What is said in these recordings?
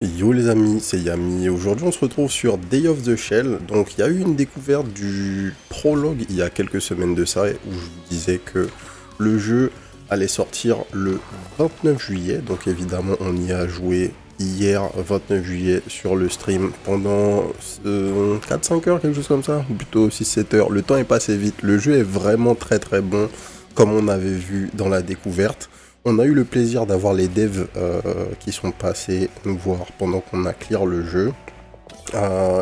Yo les amis, c'est Yami. Aujourd'hui on se retrouve sur Day of the Shell. Donc il y a eu une découverte du prologue il y a quelques semaines de ça où je vous disais que le jeu allait sortir le 29 juillet. Donc évidemment on y a joué hier 29 juillet sur le stream pendant 4-5 heures, quelque chose comme ça, ou plutôt 6-7 heures. Le temps est passé vite, le jeu est vraiment très bon comme on avait vu dans la découverte. On a eu le plaisir d'avoir les devs qui sont passés nous voir pendant qu'on a clear le jeu.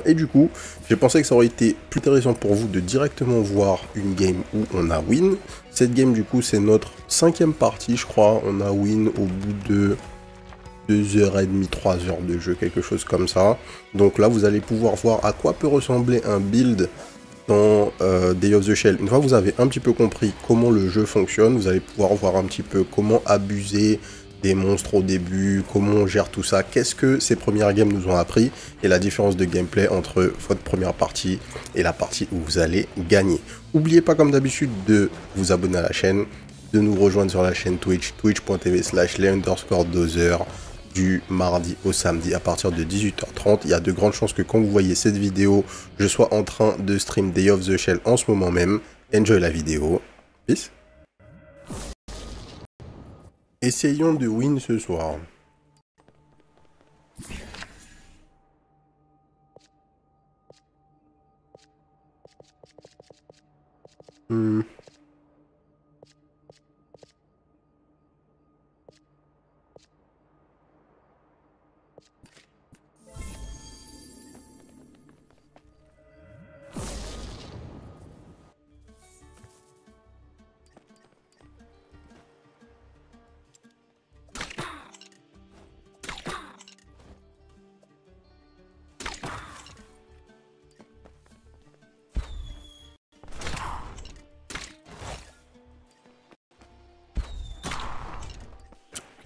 Et du coup, j'ai pensé que ça aurait été plus intéressant pour vous de directement voir une game où on a win. Cette game du coup c'est notre 5e partie je crois. On a win au bout de 2h30, 3 heures de jeu, quelque chose comme ça. Donc là vous allez pouvoir voir à quoi peut ressembler un build dans Day of the Shell. Une fois que vous avez un petit peu compris comment le jeu fonctionne, vous allez pouvoir voir un petit peu comment abuser des monstres au début, comment on gère tout ça, qu'est-ce que ces premières games nous ont appris, et la différence de gameplay entre votre première partie et la partie où vous allez gagner. N'oubliez pas comme d'habitude de vous abonner à la chaîne, de nous rejoindre sur la chaîne Twitch, twitch.tv/les_dozer, du mardi au samedi à partir de 18h30. Il y a de grandes chances que quand vous voyez cette vidéo, je sois en train de stream Day of the Shell en ce moment même. Enjoy la vidéo. Peace. Essayons de win ce soir.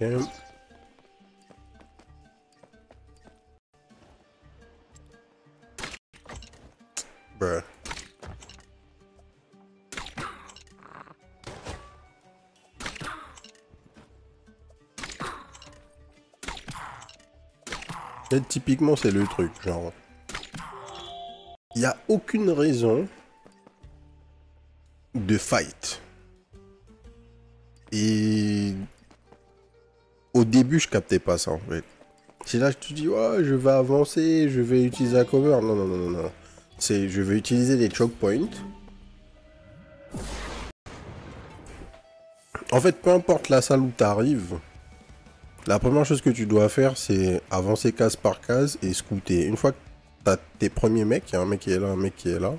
Okay. Bruh. Et typiquement c'est le truc, genre il n'y a aucune raison de fight. Et au début je captais pas ça en fait. C'est là que tu dis ouais, je vais avancer, je vais utiliser la cover. Non. C'est je vais utiliser des choke points. En fait, peu importe la salle où tu arrives, la première chose que tu dois faire, c'est avancer case par case et scouter. Une fois que tu as tes premiers mecs, il y a un mec qui est là, un mec qui est là.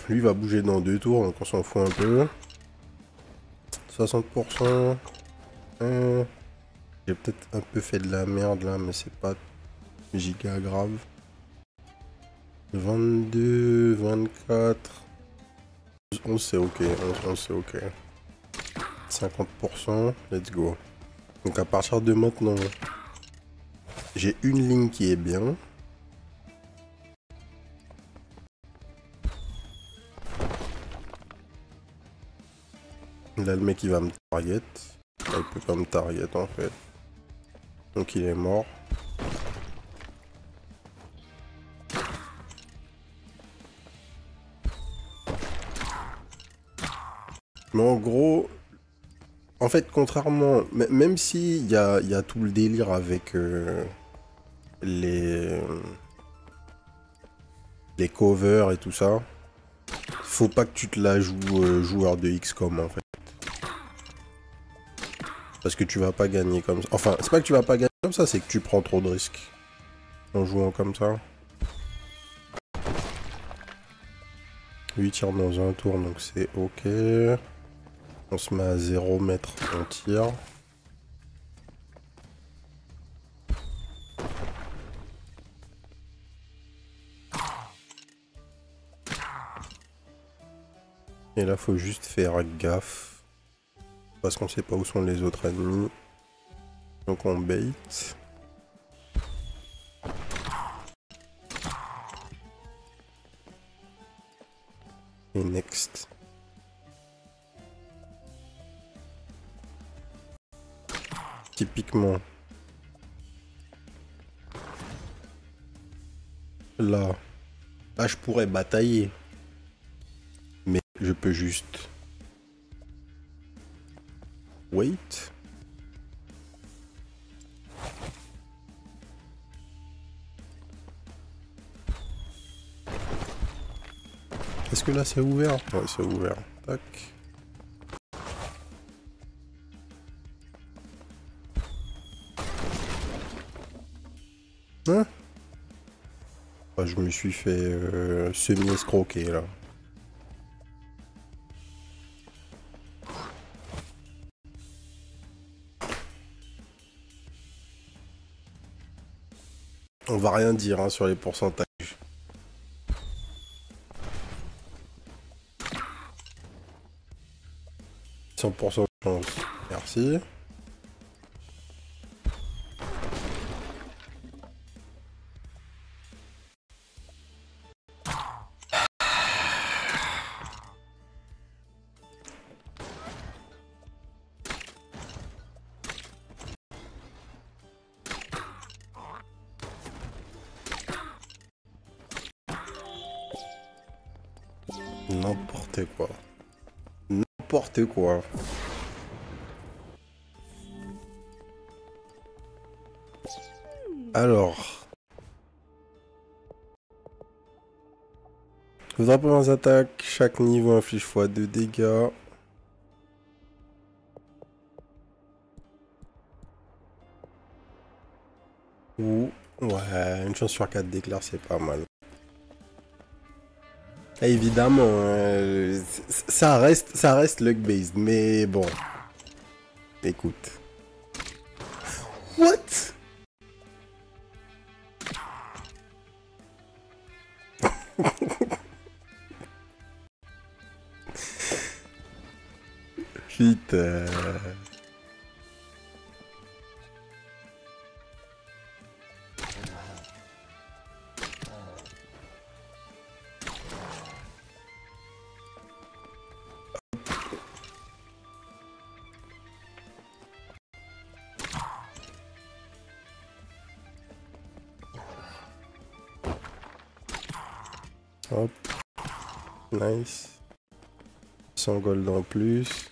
Lui va bouger dans 2 tours, donc on s'en fout un peu. 60%. J'ai peut-être un peu fait de la merde là, mais c'est pas giga grave. 22, 24. 11 c'est ok, 11 c'est ok. 50%, let's go. Donc à partir de maintenant, j'ai une ligne qui est bien. Là le mec il va me target. Là, il peut pas me target en fait. Donc il est mort. Mais en gros, en fait, contrairement, même si il y a tout le délire avec les covers et tout ça, faut pas que tu te la joues joueur de XCOM en fait. Parce que tu vas pas gagner comme ça. Enfin, c'est pas que tu vas pas gagner comme ça, c'est que tu prends trop de risques en jouant comme ça. 8 tirs dans un tour, donc c'est ok. On se met à 0 mètres, on tire. Et là, faut juste faire gaffe. Parce qu'on sait pas où sont les autres ennemis. Donc on bait. Et next. Typiquement. Là. Là, je pourrais batailler. Mais je peux juste... Wait. Est-ce que là c'est ouvert? Ouais, c'est ouvert. Tac. Hein? Ah, je me suis fait semi-escroquer là. On va rien dire hein, sur les pourcentages. 100% de chance. Merci. N'importe quoi. N'importe quoi. Alors. Vos premières attaques, chaque niveau inflige x2 dégâts. Ou, ouais, une chance sur 4 d'éclair, c'est pas mal. Et évidemment, ça reste luck-based, mais bon. Écoute. What? Putain. Hop. Nice. 100 gold en plus.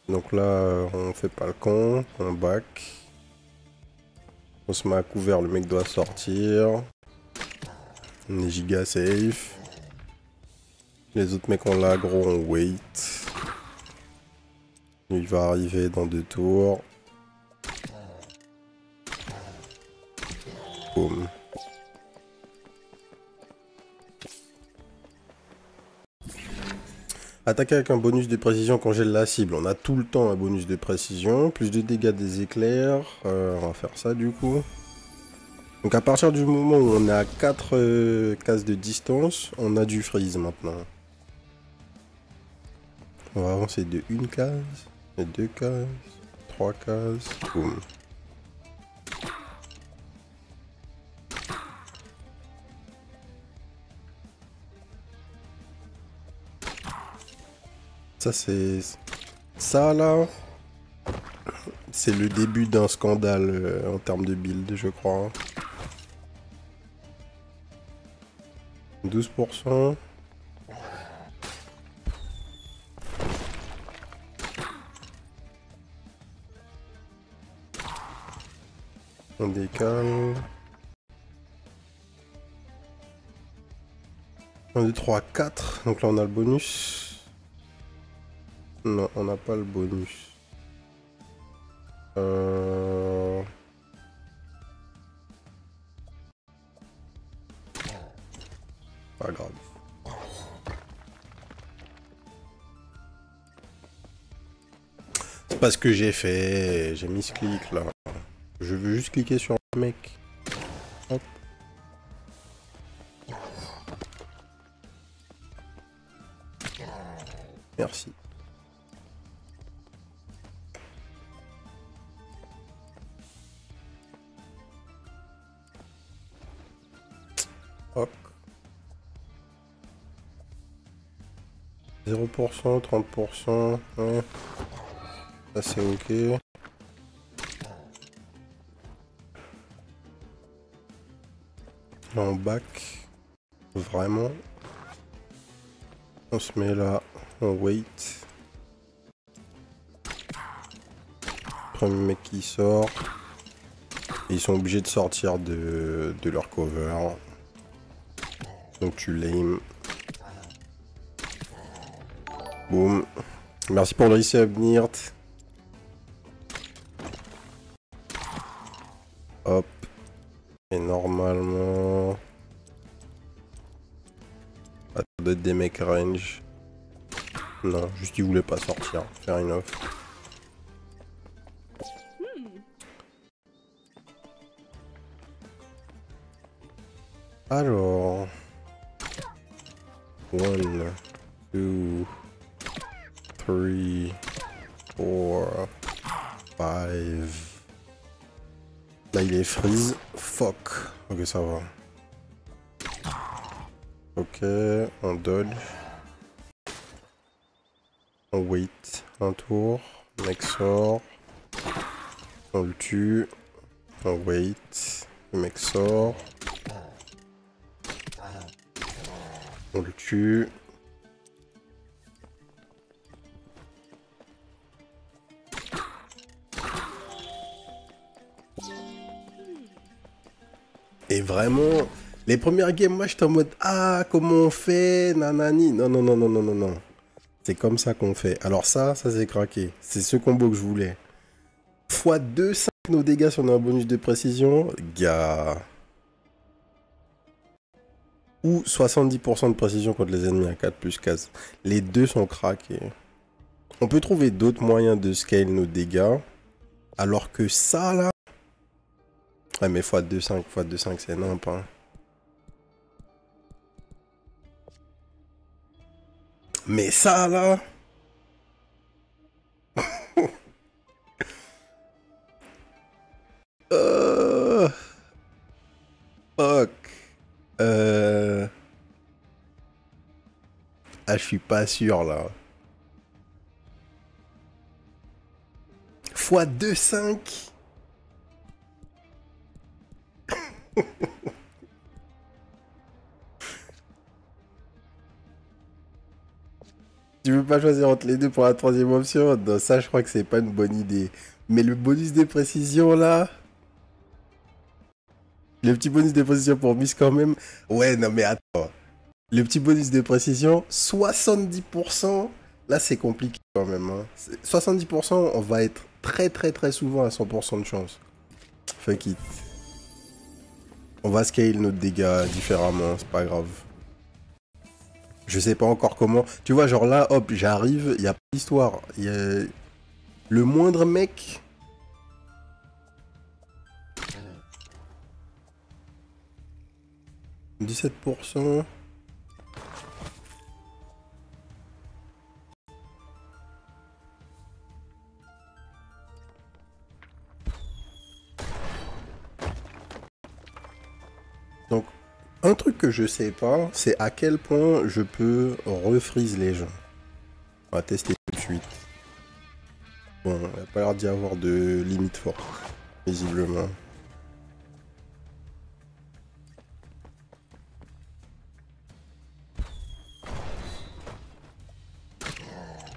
Donc là, on fait pas le con. On back. On se met à couvert, le mec doit sortir. On est giga safe. Les autres mecs on l'aggro, on wait. Il va arriver dans 2 tours. Boum. Attaquer avec un bonus de précision congèle la cible. On a tout le temps un bonus de précision. Plus de dégâts des éclairs. On va faire ça du coup. Donc à partir du moment où on est à 4 cases de distance, on a du freeze maintenant. On va avancer de 1 case, de 2 cases, 3 cases. Boum. Ça c'est... Ça là... C'est le début d'un scandale en termes de build, je crois. 12%. On décale. 1, 2, 3, 4. Donc là on a le bonus. Non, on n'a pas le bonus. Pas grave. C'est pas ce que j'ai fait. J'ai mis ce clic là. Je veux juste cliquer sur le mec. Hop. Merci. Hop. 0%, 30%. Ouais. Ça c'est ok. changer en bac. Vraiment. On se met là, on wait. Premier mec qui sort. Et ils sont obligés de sortir de leur cover. Donc tu l'aimes. Boum. Merci pour le resub, Nirt. Hop. Et normalement... Attends, des mecs range. Non, juste ils voulaient pas sortir. Faire une offre. Alors... 1, 2, 3, 4, 5... Là il est freeze. Fuck. Ok, ça va. Ok, on dodge. On wait un tour. Mec sort. On le tue. On wait. Le mec sort. On le tue. Et vraiment, les premières games, moi j'étais en mode ah, comment on fait, nanani. Non, non, non, non, non, non, non. C'est comme ça qu'on fait. Alors ça c'est craqué. C'est ce combo que je voulais. x2, 5 nos dégâts si on a un bonus de précision. Gars. Ou 70% de précision contre les ennemis à 4 plus 15. Les deux sont craqués. On peut trouver d'autres moyens de scale nos dégâts. Alors que ça là... Ouais mais x2, 5, x2, 5 c'est nimp hein. Mais ça là... Fuck. Ah, je suis pas sûr là. x2, 5. Tu veux pas choisir entre les deux pour la troisième option? Non, ça je crois que c'est pas une bonne idée. Mais le bonus de précision là... Le petit bonus de précision pour miss quand même... Ouais, non mais attends. Le petit bonus de précision, 70%. Là c'est compliqué quand même. Hein. 70%, on va être très très très souvent à 100% de chance. Fuck it. On va scale notre dégâts différemment, c'est pas grave. Je sais pas encore comment. Tu vois, genre là, hop, j'arrive, il y a pas d'histoire. Y a... Le moindre mec... « 17%. » Donc, un truc que je sais pas, c'est à quel point je peux refreeze les gens. On va tester tout de suite. Bon, il n'y a pas l'air d'y avoir de limite forte, visiblement.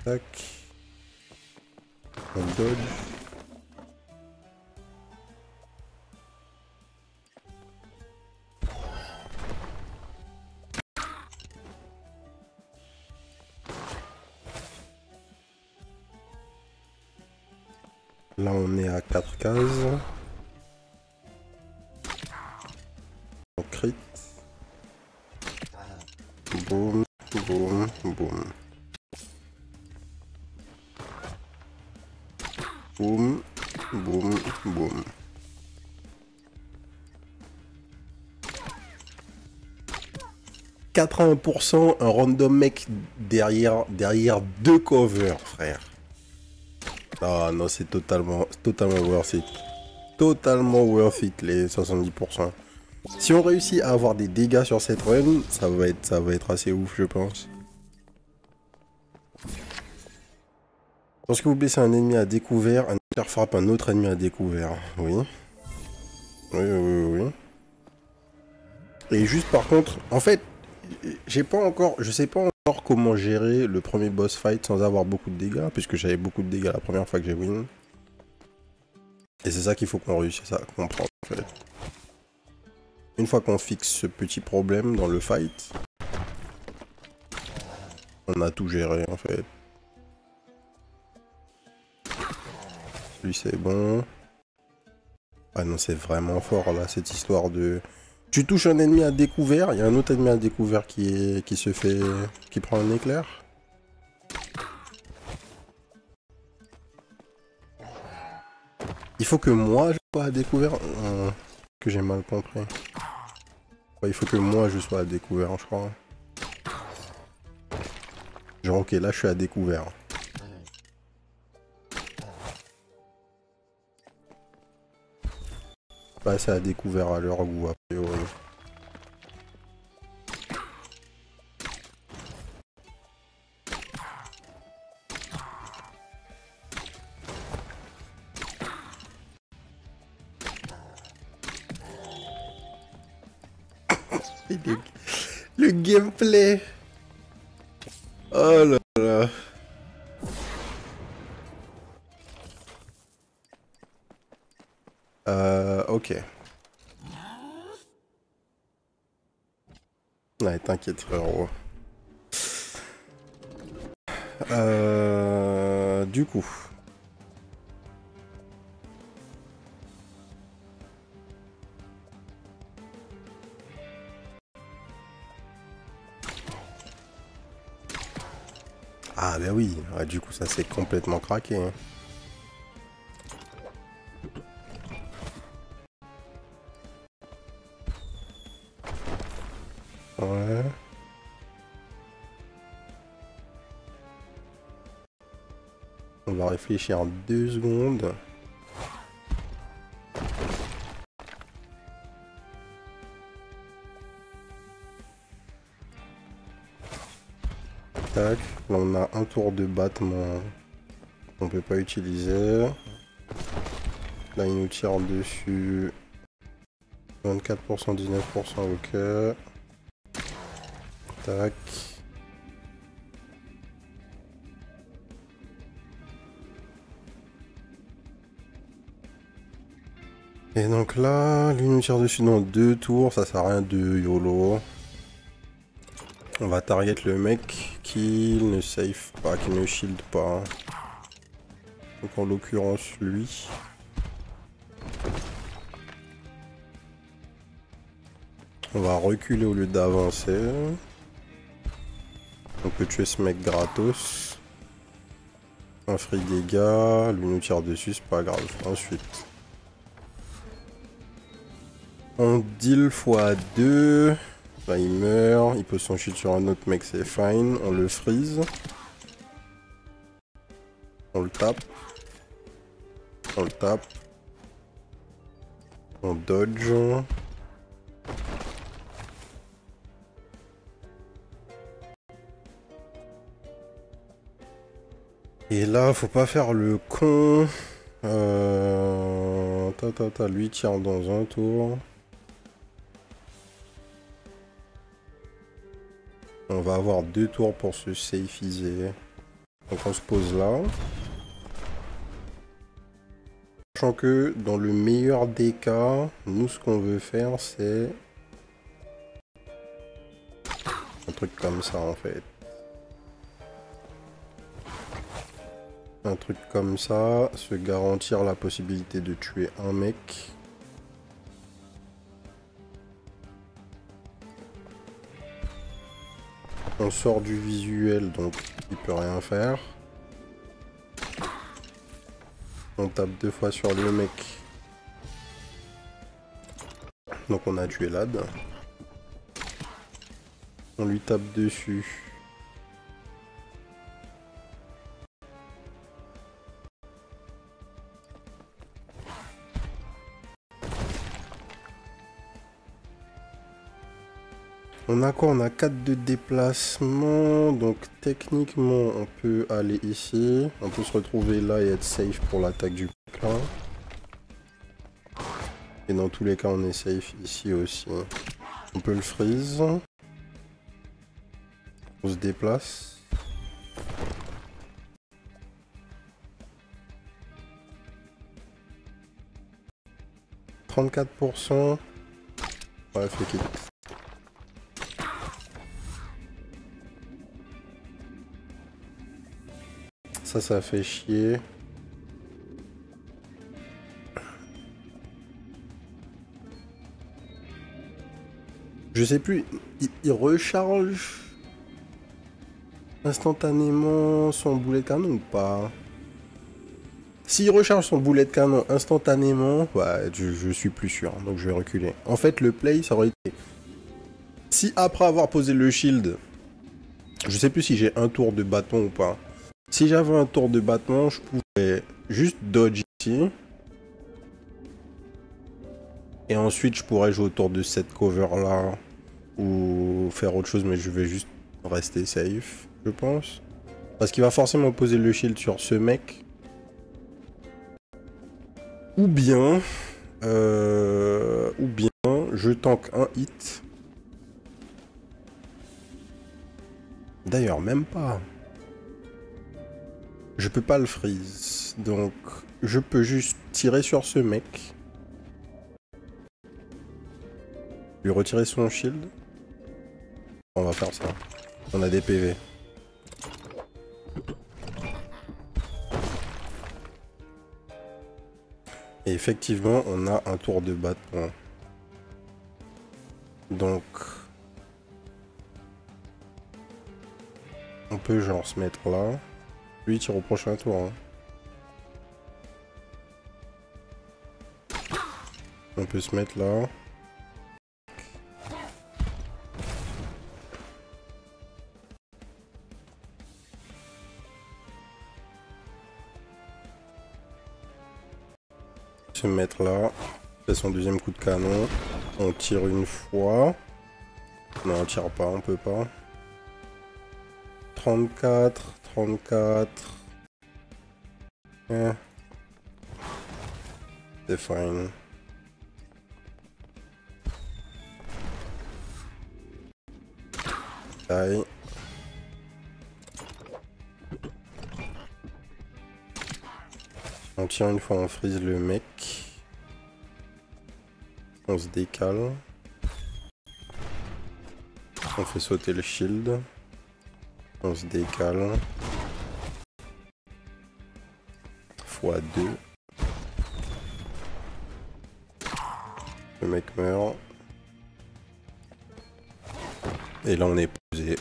Tac. On dodge. Là, on est à 4 cases. On crit. Boum, boum, boum. Boum, boum, boum. « 80% un random mec derrière deux covers, frère. Ah non, c'est totalement worth it. Totalement worth it, les 70%. Si on réussit à avoir des dégâts sur cette run, ça va être assez ouf, je pense. Lorsque vous blessez un ennemi à découvert, un éclair frappe un autre ennemi à découvert. Oui. Oui, oui, oui. Et juste par contre, en fait, j'ai pas encore, je sais pas encore comment gérer le premier boss fight sans avoir beaucoup de dégâts, puisque j'avais beaucoup de dégâts la première fois que j'ai win. Et c'est ça qu'il faut qu'on réussisse à comprendre en fait. Une fois qu'on fixe ce petit problème dans le fight, on a tout géré en fait. Lui c'est bon. Ah non, c'est vraiment fort là cette histoire de... Tu touches un ennemi à découvert, il y a un autre ennemi à découvert qui prend un éclair. Il faut que moi je sois à découvert. Que j'ai mal compris. Ouais, il faut que moi je sois à découvert, je crois. Genre ok, là je suis à découvert. Bah c'est à découvert à leur goût a priori. Le gameplay. Oh là là. Ok. Ouais, t'inquiète frérot. Du coup. Ah bah oui, ouais, du coup ça s'est complètement craqué. Hein. Ouais. On va réfléchir en 2 secondes. Tac, là on a un tour de battement qu'on peut pas utiliser. Là il nous tire dessus. 24%, 19%, ok. Tac. Et donc là, lui nous tire dessus dans 2 tours, ça sert à rien de YOLO. On va target le mec qui ne save pas, qui ne shield pas. Donc en l'occurrence lui. On va reculer au lieu d'avancer. On peut tuer ce mec gratos. Un free dégâts, lui nous tire dessus, c'est pas grave. Ensuite. On deal x2. Là il meurt, il peut s'ensuite sur un autre mec, c'est fine. On le freeze. On le tape. On le tape. On dodge. Et là, faut pas faire le con. Lui tire dans un tour. On va avoir 2 tours pour se safiser. Donc on se pose là. Sachant que dans le meilleur des cas, nous ce qu'on veut faire c'est un truc comme ça en fait. Un truc comme ça, se garantir la possibilité de tuer un mec. On sort du visuel, donc il peut rien faire. On tape 2 fois sur le mec. Donc on a tué Lad. On lui tape dessus. On a quoi? On a 4 de déplacement, donc techniquement on peut aller ici, on peut se retrouver là et être safe pour l'attaque du mec là. Et dans tous les cas on est safe ici aussi. On peut le freeze. On se déplace. « 34%. Ouais, fait it. Ça fait chier. Je sais plus, il recharge instantanément son boulet de canon ou pas? S'il recharge son boulet de canon instantanément, ouais, je suis plus sûr, donc je vais reculer. En fait, le play, ça aurait été... Si après avoir posé le shield, je sais plus si j'ai un tour de bâton ou pas. Si j'avais un tour de bâton, je pouvais juste dodge ici. Et ensuite, je pourrais jouer autour de cette cover-là. Ou faire autre chose, mais je vais juste rester safe, je pense. Parce qu'il va forcément poser le shield sur ce mec. Ou bien... je tank un hit. D'ailleurs, même pas. Je peux pas le freeze. Donc, je peux juste tirer sur ce mec. Lui retirer son shield. On va faire ça. On a des PV. Et effectivement, on a un tour de bâton. Donc... on peut genre se mettre là. Lui il tire au prochain tour. Hein. On peut se mettre là. Se mettre là. C'est son deuxième coup de canon. On tire une fois. Non, on tire pas, on peut pas. 34, 34. Yeah. C'est fine. Aïe. On tire une fois, on freeze le mec. On se décale. On fait sauter le shield. On se décale. x2. Le mec meurt. Et là on est posé.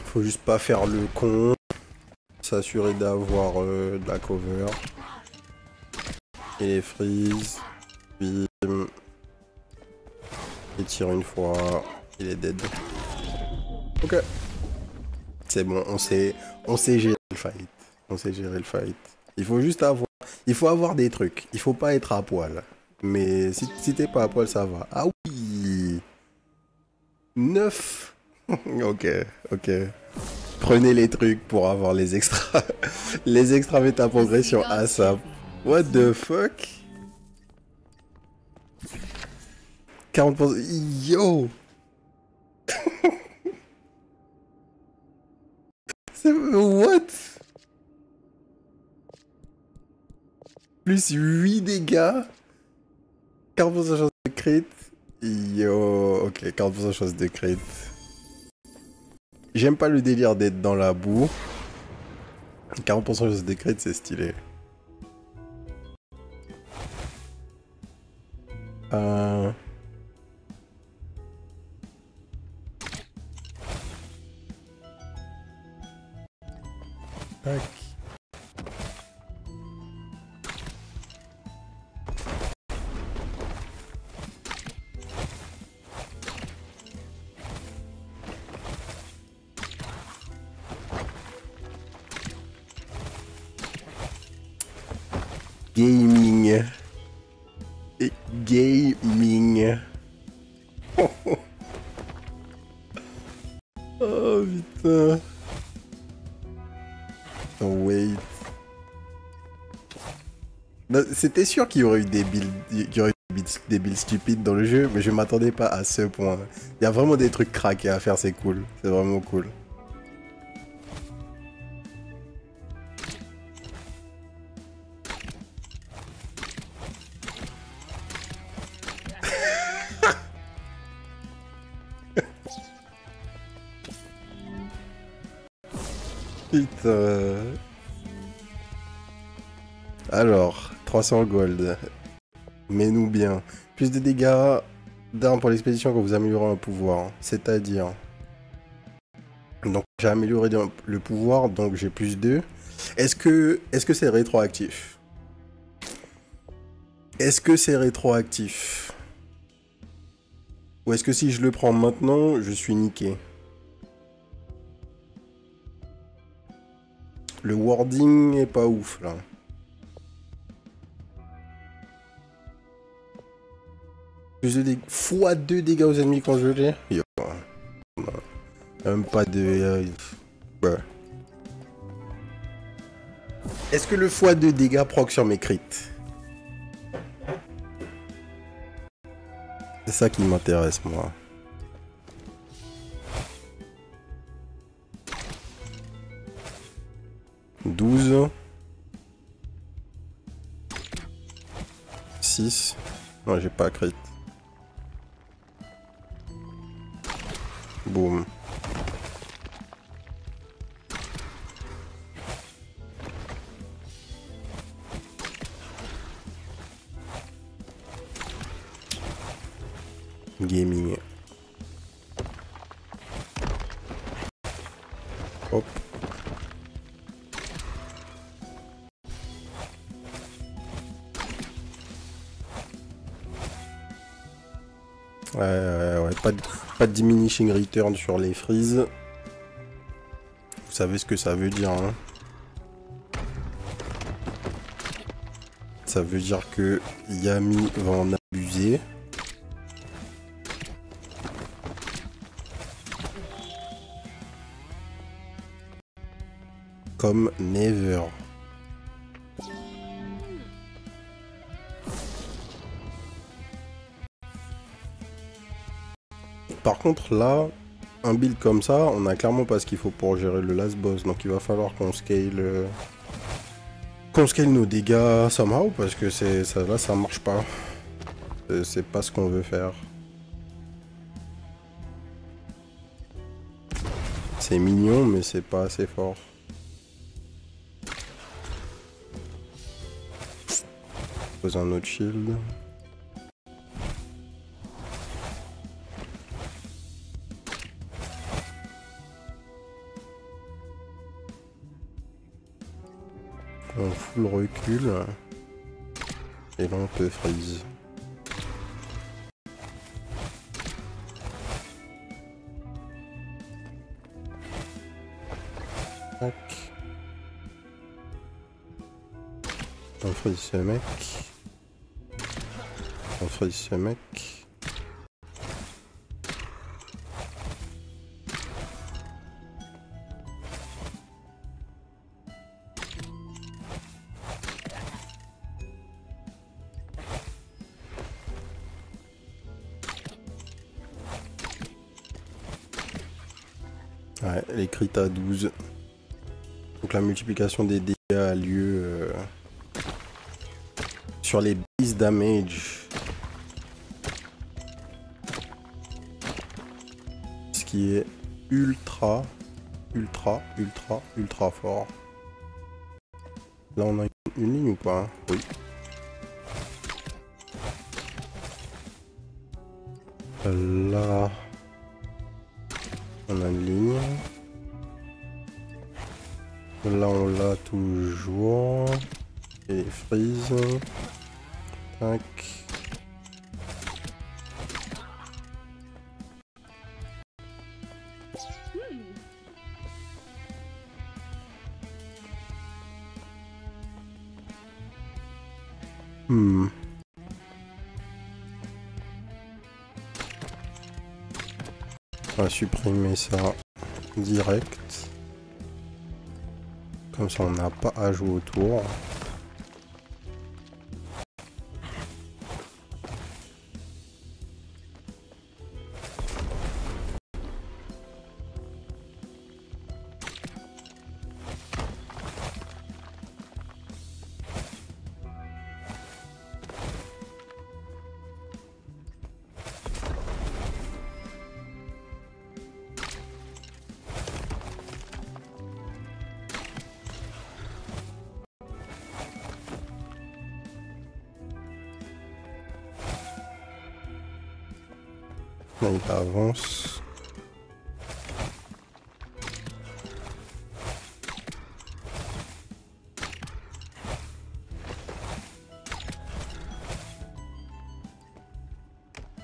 Faut juste pas faire le con. S'assurer d'avoir de la cover. Et les freeze. Puis... il tire une fois. Il est dead. Ok. C'est bon, on sait gérer le fight. On sait gérer le fight. Il faut juste avoir... il faut avoir des trucs. Il faut pas être à poil. Mais si t'es pas à poil, ça va. Ah oui 9. Ok, ok. Prenez les trucs pour avoir les extras. Les extras méta-progression ASAP. What the fuck 40%. Yo what? Plus 8 dégâts. 40% chance de crit. Yo, ok, 40% chance de crit. J'aime pas le délire d'être dans la boue. 40% chance de crit, c'est stylé. Tac. Gaming. Et gaming. Oh putain. Oh, wait. C'était sûr qu'il y aurait eu des builds, des builds stupides dans le jeu, mais je m'attendais pas à ce point. Il y a vraiment des trucs craqués à faire, c'est cool. C'est vraiment cool. Putain. Alors, 300 gold. Mets-nous bien. Plus de dégâts d'armes pour l'expédition quand vous améliorez un pouvoir. C'est-à-dire... Donc j'ai amélioré le pouvoir, donc j'ai plus 2. Est-ce que c'est rétroactif? Est-ce que c'est rétroactif? Ou est-ce que si je le prends maintenant, je suis niqué? Le wording est pas ouf là. Plus de dégâts. x2 dégâts aux ennemis quand je l'ai. Yo. Même pas de... ouais. Est-ce que le x2 dégâts proc sur mes crits? C'est ça qui m'intéresse moi. « 12. 6. Non, j'ai pas crit. Boum. Gaming. Hop. Ouais, pas de diminishing return sur les freezes. Vous savez ce que ça veut dire, hein. Ça veut dire que Yami va en abuser. Comme never. Par contre là, un build comme ça, on a clairement pas ce qu'il faut pour gérer le last boss. Donc il va falloir qu'on scale... nos dégâts somehow, parce que ça, là ça marche pas. C'est pas ce qu'on veut faire. C'est mignon, mais c'est pas assez fort. Pose un autre shield. On fout le recul. Et là on peut freeze. Tac. On freeze ce mec. On freeze ce mec. Ouais, les crits à 12. Donc la multiplication des dégâts a lieu sur les base damage. Ce qui est ultra fort. Là on a une ligne ou pas, hein? Oui. Là on a une ligne. Là on l'a toujours. Et les freeze. Tac. On va supprimer ça. direct. Comme ça on n'a pas à jouer autour. Là, il avance.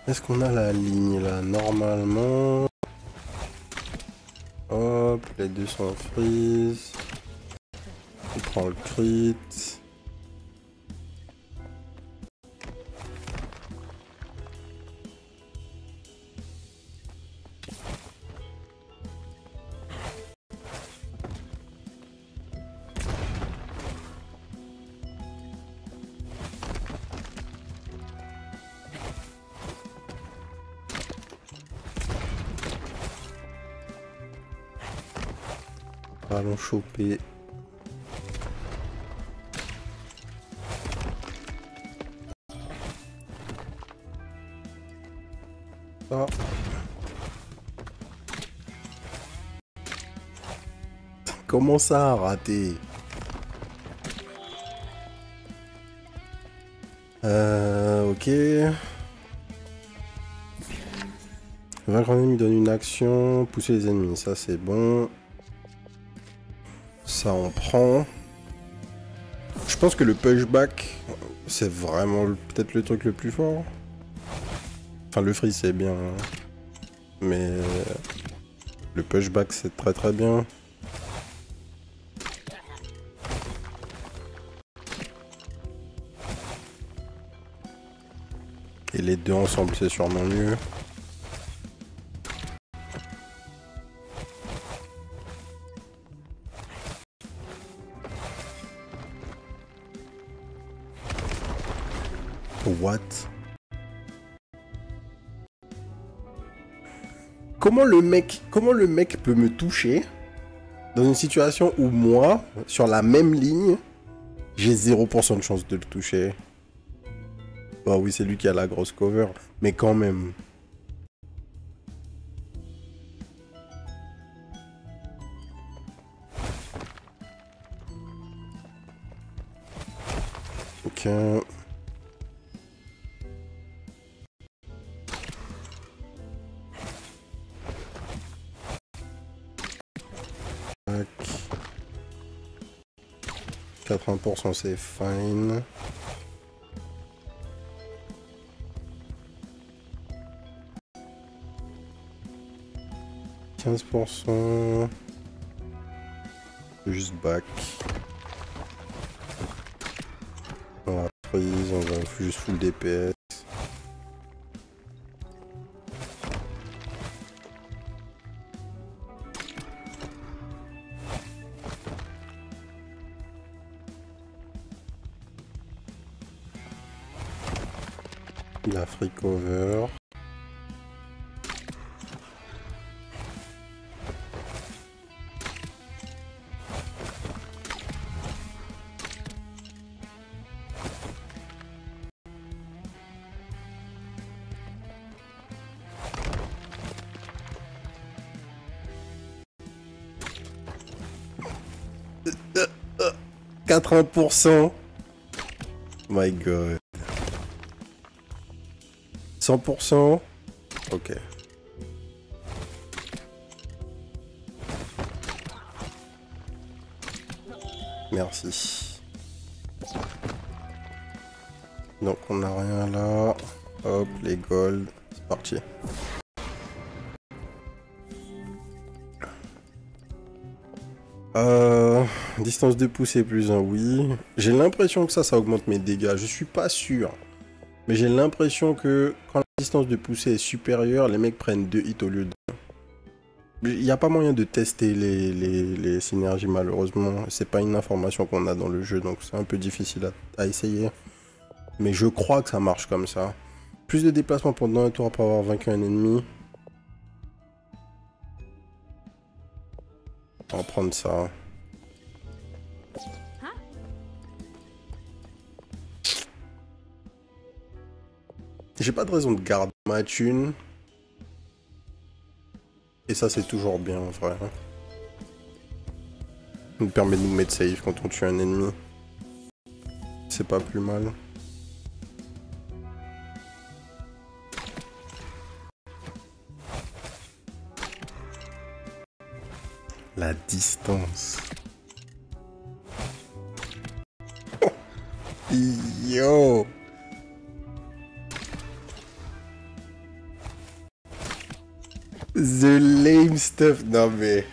Est-ce qu'on a la ligne là? Normalement. Hop, les deux sont freeze. Il prend le crit. Allons choper. Ah. Comment ça a raté? Ok. Vaincre un ennemi donne une action, pousser les ennemis, ça c'est bon. Ça on prend. Je pense que le pushback, c'est vraiment peut-être le truc le plus fort. Enfin le freeze c'est bien. Hein. Mais le pushback c'est très très bien. Et les deux ensemble c'est sûrement mieux. What? Comment le mec peut me toucher dans une situation où moi, sur la même ligne, j'ai 0% de chance de le toucher? Bah oui, c'est lui qui a la grosse cover, mais quand même. Ok. Tac. 80% c'est fine. %. Juste back. On va freeze, on va juste full DPS. Il a free cover. « 80%. My god. 100%. Ok. Merci. Donc on n'a rien là. Hop, les golds. C'est parti. Distance de poussée plus 1, oui. J'ai l'impression que ça augmente mes dégâts. Je suis pas sûr. Mais j'ai l'impression que quand la distance de poussée est supérieure, les mecs prennent 2 hits au lieu de 1. Il n'y a pas moyen de tester les synergies, malheureusement. C'est pas une information qu'on a dans le jeu, donc c'est un peu difficile à essayer. Mais je crois que ça marche comme ça. Plus de déplacements pendant un tour après avoir vaincu un ennemi. On va prendre ça. J'ai pas de raison de garder ma thune. Et ça, c'est toujours bien, en vrai. Ça nous permet de nous mettre safe quand on tue un ennemi. C'est pas plus mal. La distance. Oh, yo! The lame stuff. Non mais...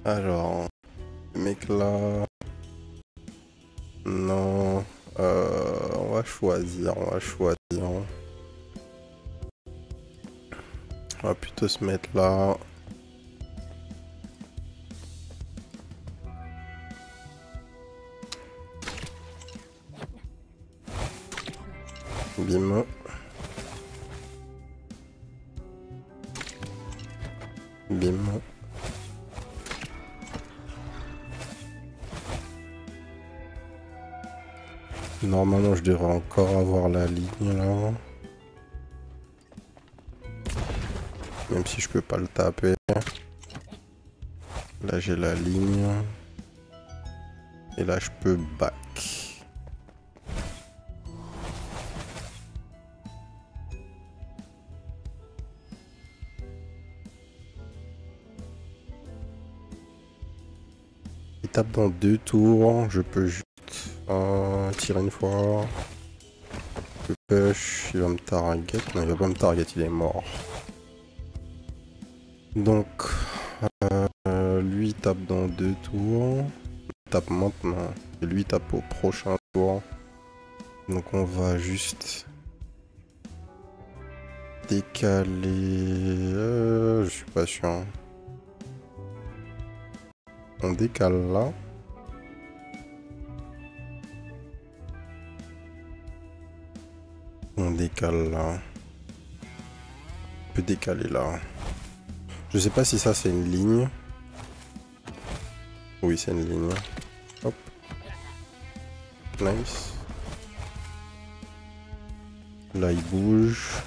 Alors... Le mec là... Non... on va choisir, on va choisir. On va plutôt se mettre là. Bim. Bim. Normalement, je devrais encore avoir la ligne là. Même si je peux pas le taper. Là, j'ai la ligne. Et là, je peux back. Il tape dans 2 tours. Je peux juste tirer une fois. Je push. Il va me target. Non, il va pas me target. Il est mort. Donc, lui il tape dans 2 tours. Il tape maintenant. Et lui il tape au prochain tour. Donc on va juste décaler. Je suis pas sûr. On décale là. On décale là. On peut décaler là. Je sais pas si ça c'est une ligne. Oui, c'est une ligne. Hop. Nice. Là, il bouge.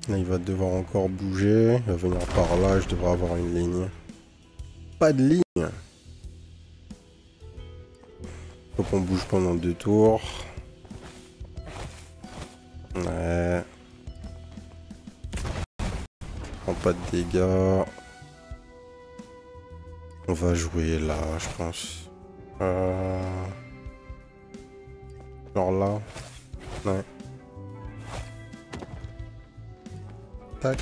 Là, il va devoir encore bouger. Il va venir par là. Je devrais avoir une ligne. Pas de ligne. Faut qu'on bouge pendant 2 tours. Ouais. Prends pas de dégâts. On va jouer là, je pense. Genre là. Ouais. Tac.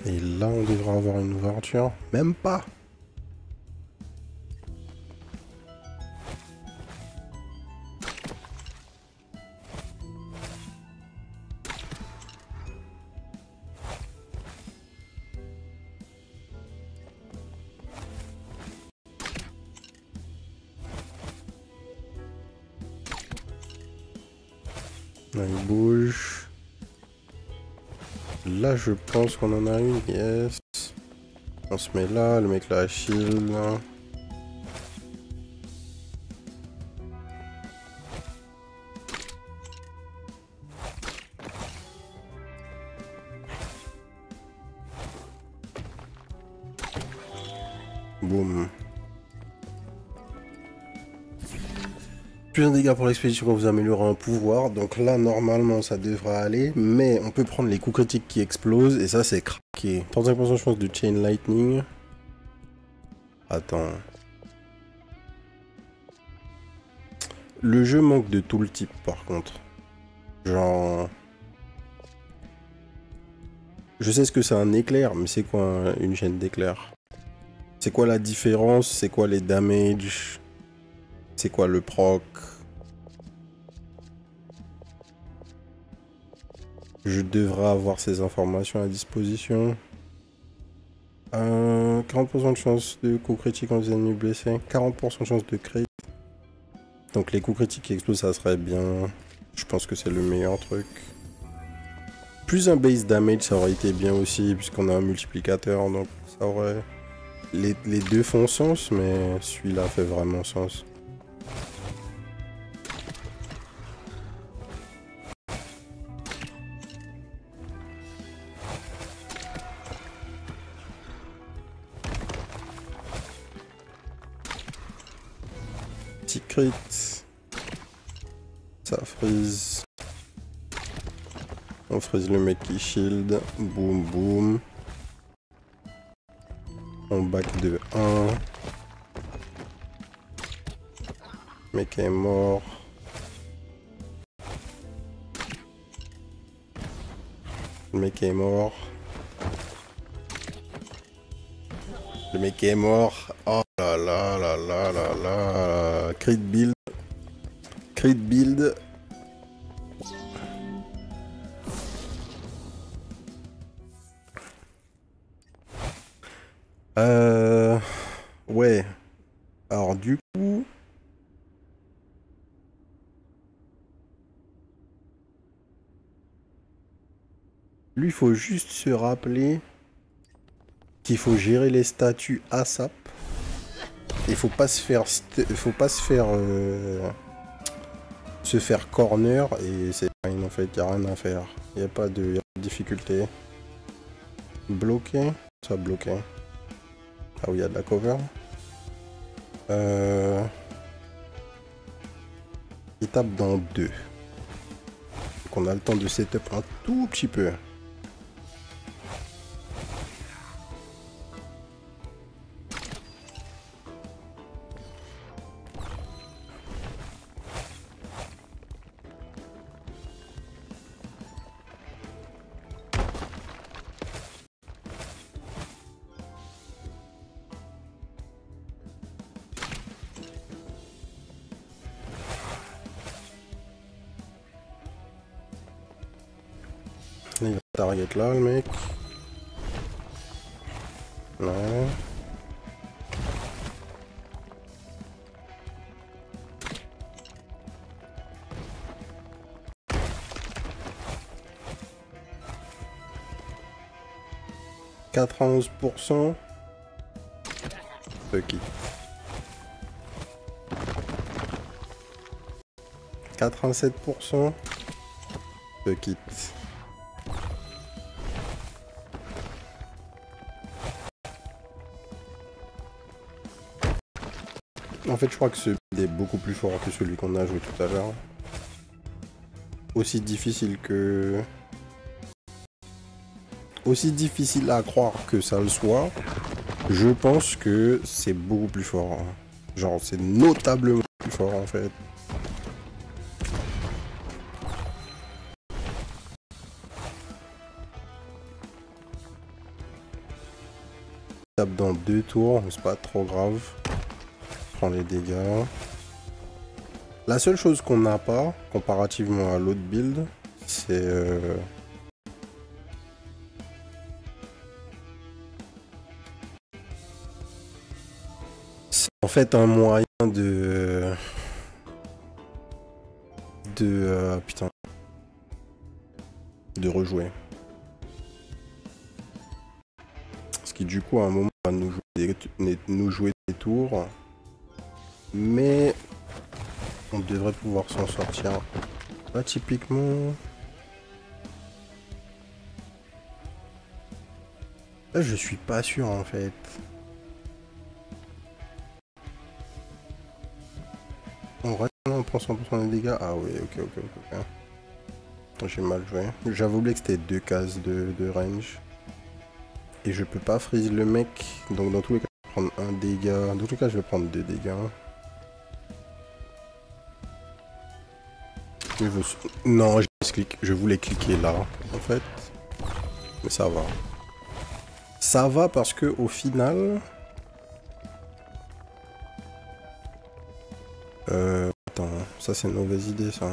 Et là, on devrait avoir une ouverture. Même pas. Là, il bouge. Là, je pense qu'on en a une. Yes. On se met là. Le mec là a shield. Boum. Plus un dégât pour l'expédition quand vous améliorez un pouvoir. Donc là, normalement, ça devrait aller. Mais on peut prendre les coups critiques qui explosent. Et ça, c'est craqué. 35% de chance de Chain Lightning. Attends. Le jeu manque de tout le type, par contre. Genre... Je sais ce que c'est un éclair, mais c'est quoi une chaîne d'éclairs? C'est quoi la différence? C'est quoi les damages? C'est quoi le proc? Je devrais avoir ces informations à disposition. 40% de chance de coup critique en ennemis blessés. 40% de chance de crit. Donc les coups critiques qui explosent, ça serait bien. Je pense que c'est le meilleur truc. Plus un base damage, ça aurait été bien aussi, puisqu'on a un multiplicateur. Donc ça aurait... Les deux font sens, mais celui-là fait vraiment sens. Petit crit. Ça freeze. On freeze le mec qui shield. Boum boum. On back de 1. Le mec est mort. Le mec est mort. Le mec est mort. Oh là là là là là là. Crit build. Crit build. Ouais. Alors du coup... Lui, il faut juste se rappeler qu'il faut gérer les statuts ASAP. Il faut pas se faire... se faire corner et c'est fine en fait, il n'y a rien à faire. Il n'y a pas de difficulté. Bloqué? Ça bloqué. Ah oui, il y a de la cover. Il tape dans 2. Donc on a le temps de setup un tout petit peu. Il va target là le mec. Ouais. « 91%. Ok. 87%. Se quitte. En fait, je crois que ce build est beaucoup plus fort que celui qu'on a joué tout à l'heure. Aussi difficile à croire que ça le soit, je pense que c'est beaucoup plus fort. Genre, c'est notablement plus fort en fait. Tape dans 2 tours, c'est pas trop grave. Prends les dégâts. La seule chose qu'on n'a pas, comparativement à l'autre build, c'est... en fait un moyen putain, de rejouer. Ce qui du coup à un moment va nous jouer des tours. Mais on devrait pouvoir s'en sortir. Là typiquement... Là je suis pas sûr en fait. On reste en prend 100% des dégâts. Ah oui, ok. J'ai mal joué. J'avais oublié que c'était 2 cases de range. Et je peux pas freeze le mec. Donc dans tous les cas, je vais prendre un dégât. Dans tous les cas, je vais prendre 2 dégâts. Non, je voulais cliquer là, en fait. Mais ça va. Ça va parce que au final... Attends, ça c'est une mauvaise idée ça.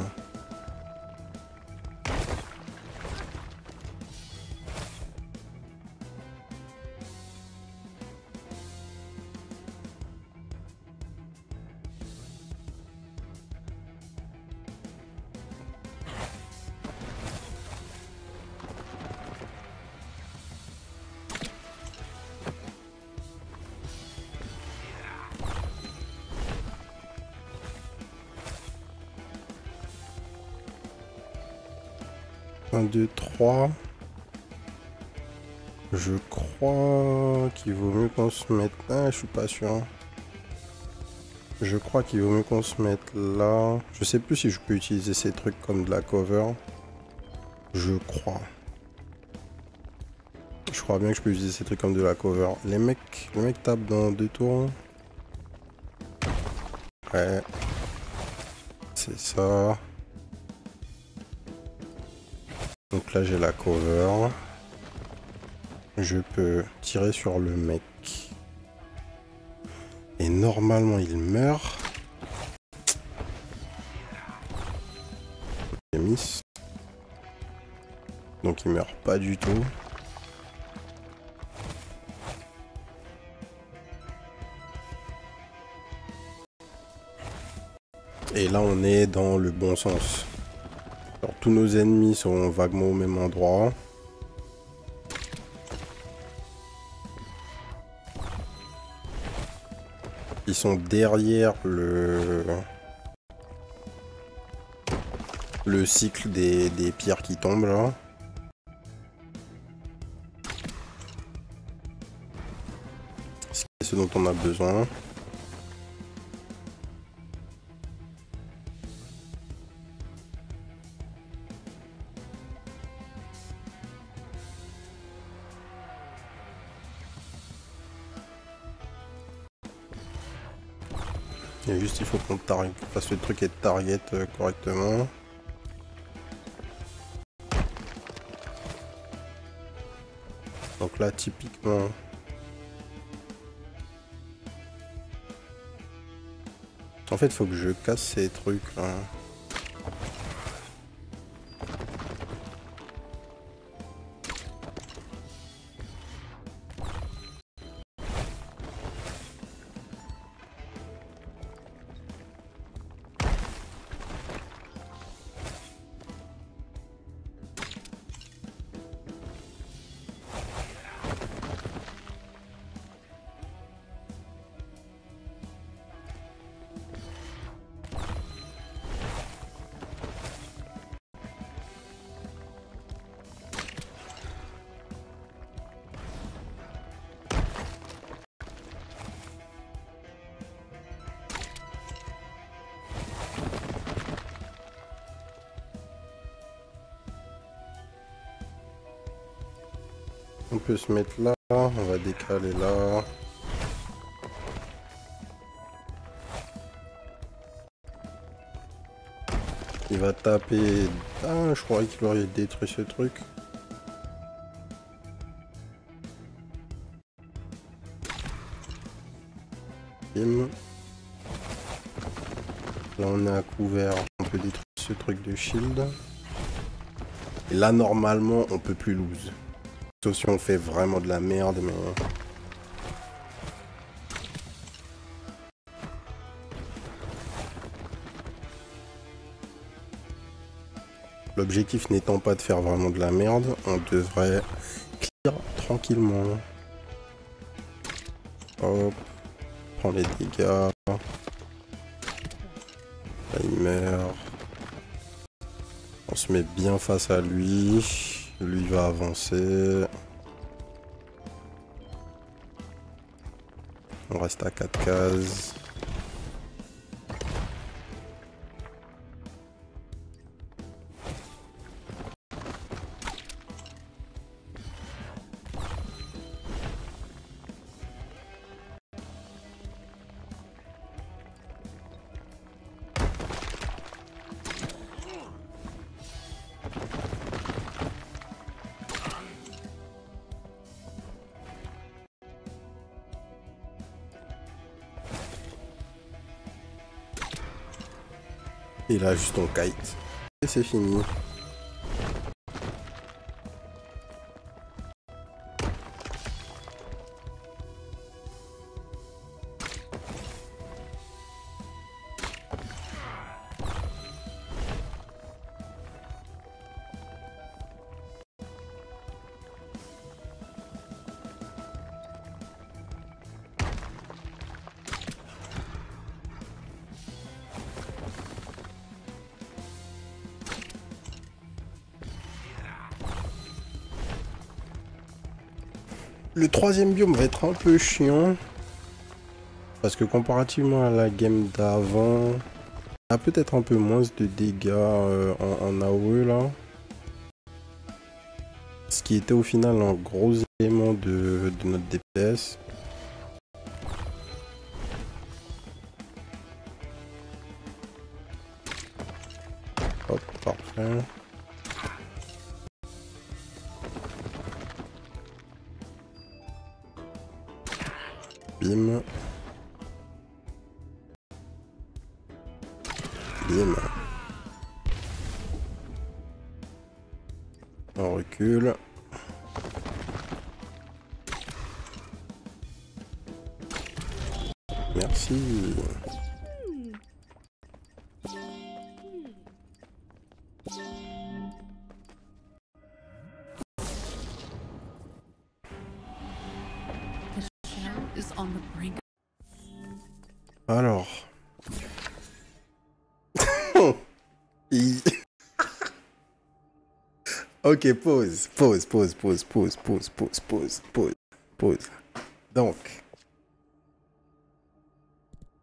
Un, 2, 3. Je crois qu'il vaut mieux qu'on se mette... Ah, je suis pas sûr. Je crois qu'il vaut mieux qu'on se mette là. Je sais plus si je peux utiliser ces trucs comme de la cover. Je crois. Je crois bien que je peux utiliser ces trucs comme de la cover. Les mecs tapent dans 2 tours. Ouais. C'est ça. Donc là j'ai la cover. Je peux tirer sur le mec. Et normalement il meurt. J'ai miss. Donc il meurt pas du tout. Et là on est dans le bon sens. Alors tous nos ennemis sont vaguement au même endroit. Ils sont derrière le cycle des pierres qui tombent là. C'est ce dont on a besoin. Et juste il faut qu'on fasse le truc et target correctement. Donc là typiquement en fait il faut que je casse ces trucs là. On peut se mettre là, on va décaler là. Il va taper... Ah, je croyais qu'il aurait détruit ce truc. Bim. Là on est à couvert, on peut détruire ce truc de shield. Et là normalement on peut plus lose. Sauf si on fait vraiment de la merde, mais... L'objectif n'étant pas de faire vraiment de la merde, on devrait clear tranquillement. Hop, prend les dégâts. Là il meurt. On se met bien face à lui. Lui va avancer. On reste à 4 cases. Et là, juste on kite. Et c'est fini. Le troisième biome va être un peu chiant. Parce que comparativement à la game d'avant, il a peut-être un peu moins de dégâts en AOE là. Ce qui était au final un gros élément de notre DPS. Hop, parfait. Bim. Bim. On recule. Merci. Alors. Ok, pause. Donc,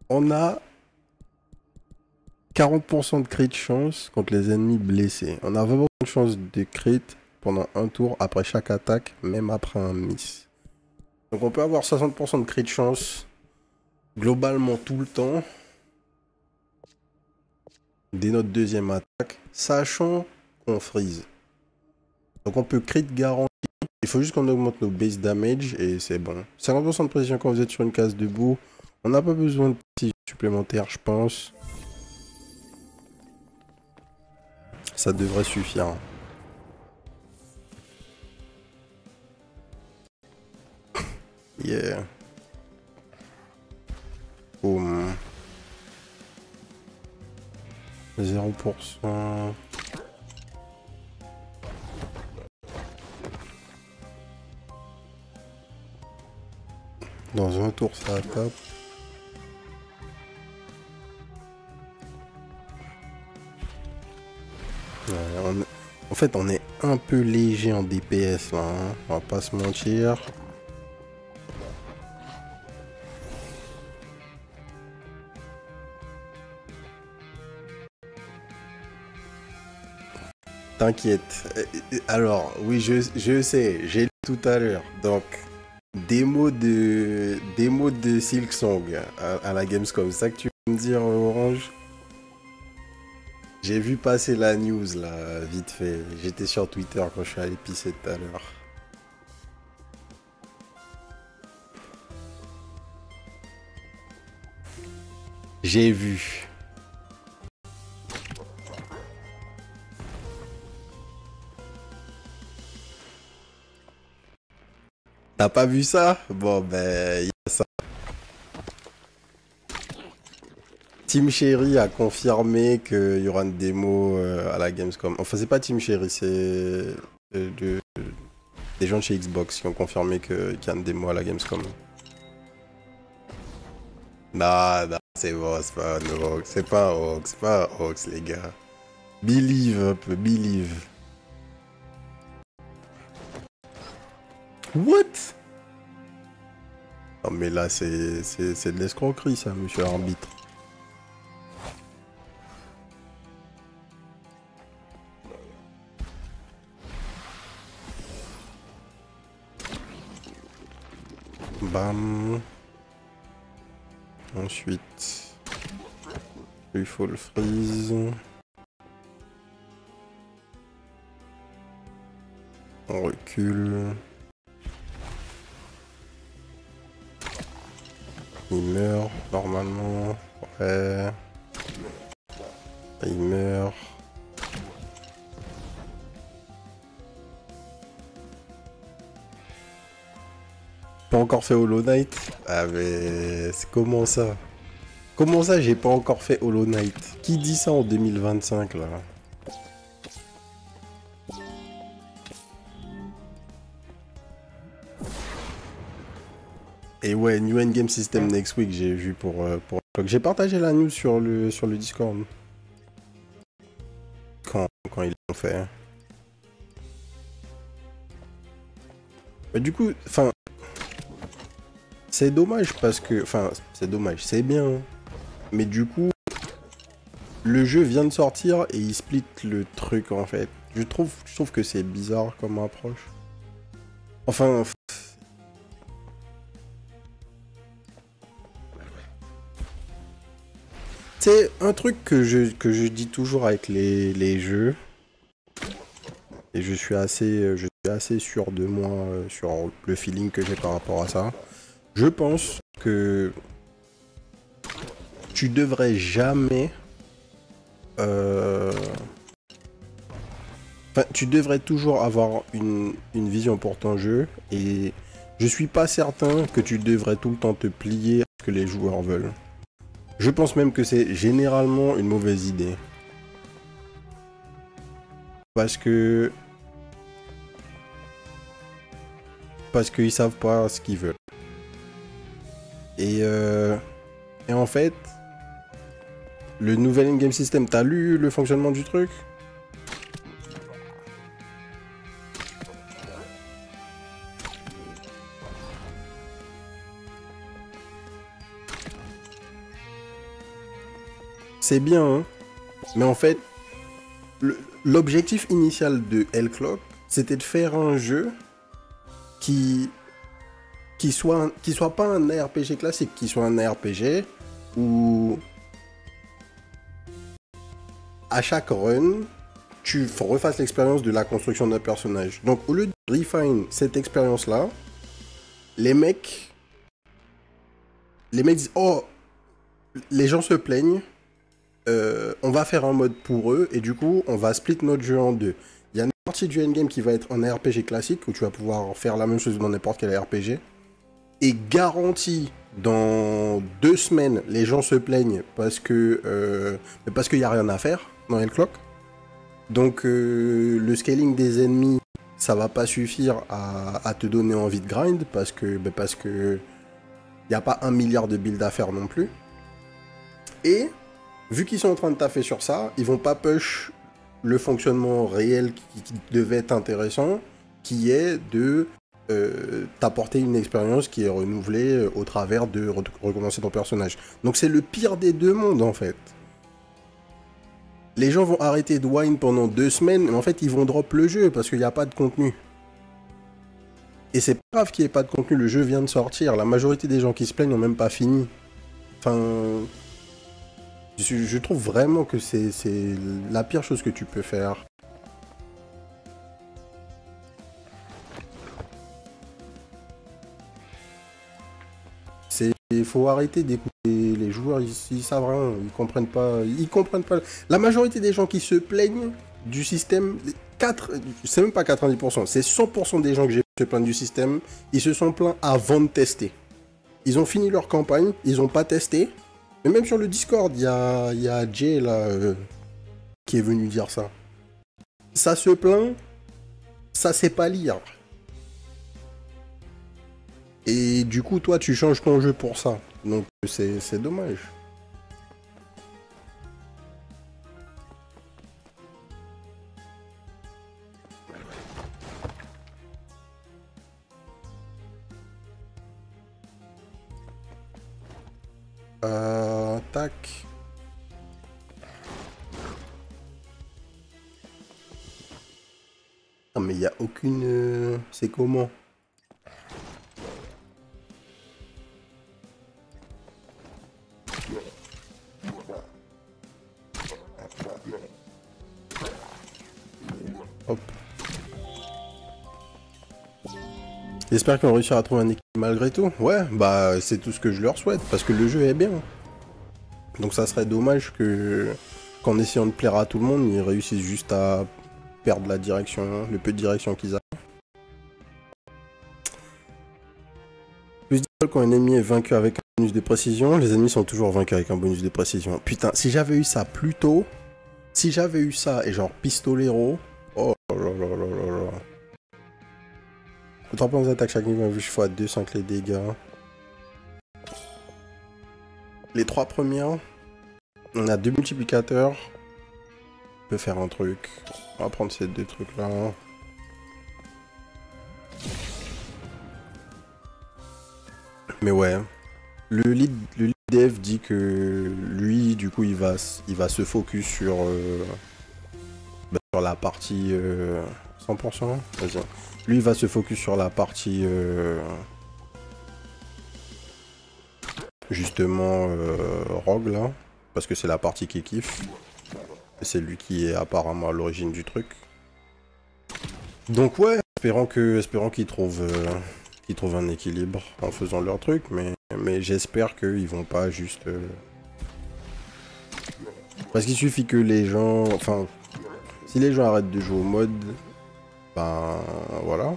on a 40% de crit de chance contre les ennemis blessés. On a vraiment de chance de crit pendant un tour après chaque attaque, même après un miss. Donc on peut avoir 60% de crit de chance globalement tout le temps dès notre deuxième attaque, sachant qu'on freeze. Donc on peut crit garanti. Il faut juste qu'on augmente nos base damage et c'est bon. 50% de précision quand vous êtes sur une case debout. On n'a pas besoin de petits supplémentaires, je pense. Ça devrait suffire. Yeah. Boum. 0%. Dans un tour, ça tape. Ouais, en fait, on est un peu léger en DPS là, hein. On va pas se mentir. T'inquiète. Alors, oui, je sais, j'ai lu tout à l'heure. Donc, démo de Silksong à la Gamescom. C'est ça que tu veux me dire, Orange? J'ai vu passer la news là, vite fait. J'étais sur Twitter quand je suis allé pisser tout à l'heure. J'ai vu. T'as pas vu ça? Bon, ben, il y a ça. Team Cherry a confirmé qu'il y aura une démo à la Gamescom. Enfin, c'est pas Team Cherry, c'est des gens de chez Xbox qui ont confirmé qu'il y a une démo à la Gamescom. Non, c'est bon, c'est pas un hoax, c'est pas un hoax, c'est pas un hoax, les gars. Believe un peu, believe. What? Non mais là, c'est de l'escroquerie ça, monsieur l'arbitre. Bam. Ensuite, il faut le freeze. On recule. Il meurt normalement. Ouais. Il meurt. Pas encore fait Hollow Knight? Ah mais c'est comment ça? Comment ça j'ai pas encore fait Hollow Knight? Qui dit ça en 2025 là? Et ouais, New Endgame System next week, j'ai vu pour j'ai partagé la news sur le Discord. Quand ils l'ont fait. Mais du coup, enfin, c'est dommage parce que, enfin, c'est dommage, c'est bien. Mais du coup, le jeu vient de sortir et il split le truc en fait. Je trouve que c'est bizarre comme approche. Enfin. C'est un truc que je dis toujours avec les jeux. Et je suis assez sûr de moi sur le feeling que j'ai par rapport à ça. Je pense que tu devrais jamais... Enfin, tu devrais toujours avoir une vision pour ton jeu. Et je suis pas certain que tu devrais tout le temps te plier à ce que les joueurs veulent. Je pense même que c'est généralement une mauvaise idée. Parce qu'ils savent pas ce qu'ils veulent. Et en fait, le nouvel in-game system, t'as lu le fonctionnement du truc? C'est bien, hein, mais en fait, l'objectif initial de L-Clock, c'était de faire un jeu qui soit pas un RPG classique, qui soit un RPG où à chaque run, tu refasses l'expérience de la construction d'un personnage. Donc au lieu de refine cette expérience-là, les mecs disent, oh, les gens se plaignent, on va faire un mode pour eux et du coup on va split notre jeu en deux. Il y a une partie du endgame qui va être un RPG classique où tu vas pouvoir faire la même chose dans n'importe quel RPG. Et garanti, dans 2 semaines, les gens se plaignent parce qu'il n'y a rien à faire dans L-Clock. Donc le scaling des ennemis, ça va pas suffire à te donner envie de grind parce que il n'y a pas 1 milliard de builds à faire non plus. Et vu qu'ils sont en train de taffer sur ça, ils vont pas push le fonctionnement réel qui devait être intéressant, qui est de t'apporter une expérience qui est renouvelée au travers de recommencer ton personnage. Donc c'est le pire des deux mondes en fait. Les gens vont arrêter de whine pendant 2 semaines, mais en fait ils vont drop le jeu parce qu'il n'y a pas de contenu. Et c'est pas grave qu'il n'y ait pas de contenu, le jeu vient de sortir, la majorité des gens qui se plaignent n'ont même pas fini. Enfin... Je trouve vraiment que c'est la pire chose que tu peux faire. Il faut arrêter d'écouter les joueurs, ils savent rien, ils comprennent pas. La majorité des gens qui se plaignent du système, c'est même pas 90%, c'est 100% des gens que j'ai se plaignent du système, ils se sont plaints avant de tester. Ils ont fini leur campagne, ils ont pas testé. Mais même sur le Discord, il y a Jay là qui est venu dire ça. Ça se plaint, ça sait pas lire. Et du coup, toi, tu changes ton jeu pour ça. Donc, c'est dommage. Tac. Ah, mais il n'y a aucune... C'est comment? Hop. J'espère qu'on réussira à trouver un équilibre malgré tout. Ouais, bah c'est tout ce que je leur souhaite, parce que le jeu est bien. Donc ça serait dommage que qu'en essayant de plaire à tout le monde, ils réussissent juste à perdre la direction, le peu de direction qu'ils ont. Plus de quand un ennemi est vaincu avec un bonus de précision, les ennemis sont toujours vaincus avec un bonus de précision. Putain, si j'avais eu ça plus tôt, si j'avais eu ça et genre pistolero, oh là là là là là. Autant pas aux attaques chaque niveau vu fois 2 5 les dégâts. Les 3 premières, on a 2 multiplicateurs. On peut faire un truc. On va prendre ces 2 trucs là. Mais ouais, le lead dev dit que lui, du coup, il va se focus sur, sur la partie 100%. Vas-y. Lui, il va se focus sur la partie justement rogue là, parce que c'est la partie qu'il kiffe. Et c'est lui qui est apparemment à l'origine du truc. Donc ouais, espérons qu'ils trouvent un équilibre en faisant leur truc, mais j'espère qu'ils vont pas juste... Parce qu'il suffit que les gens... Enfin, si les gens arrêtent de jouer au mode, ben voilà.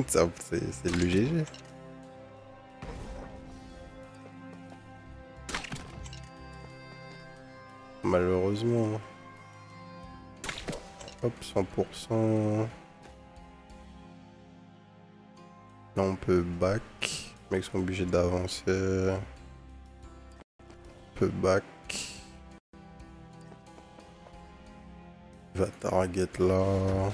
Ça, c'est le GG. Malheureusement. Hop, 100%. Là, on peut back. Les mecs sont obligés d'avancer. On peut back. Il va target là.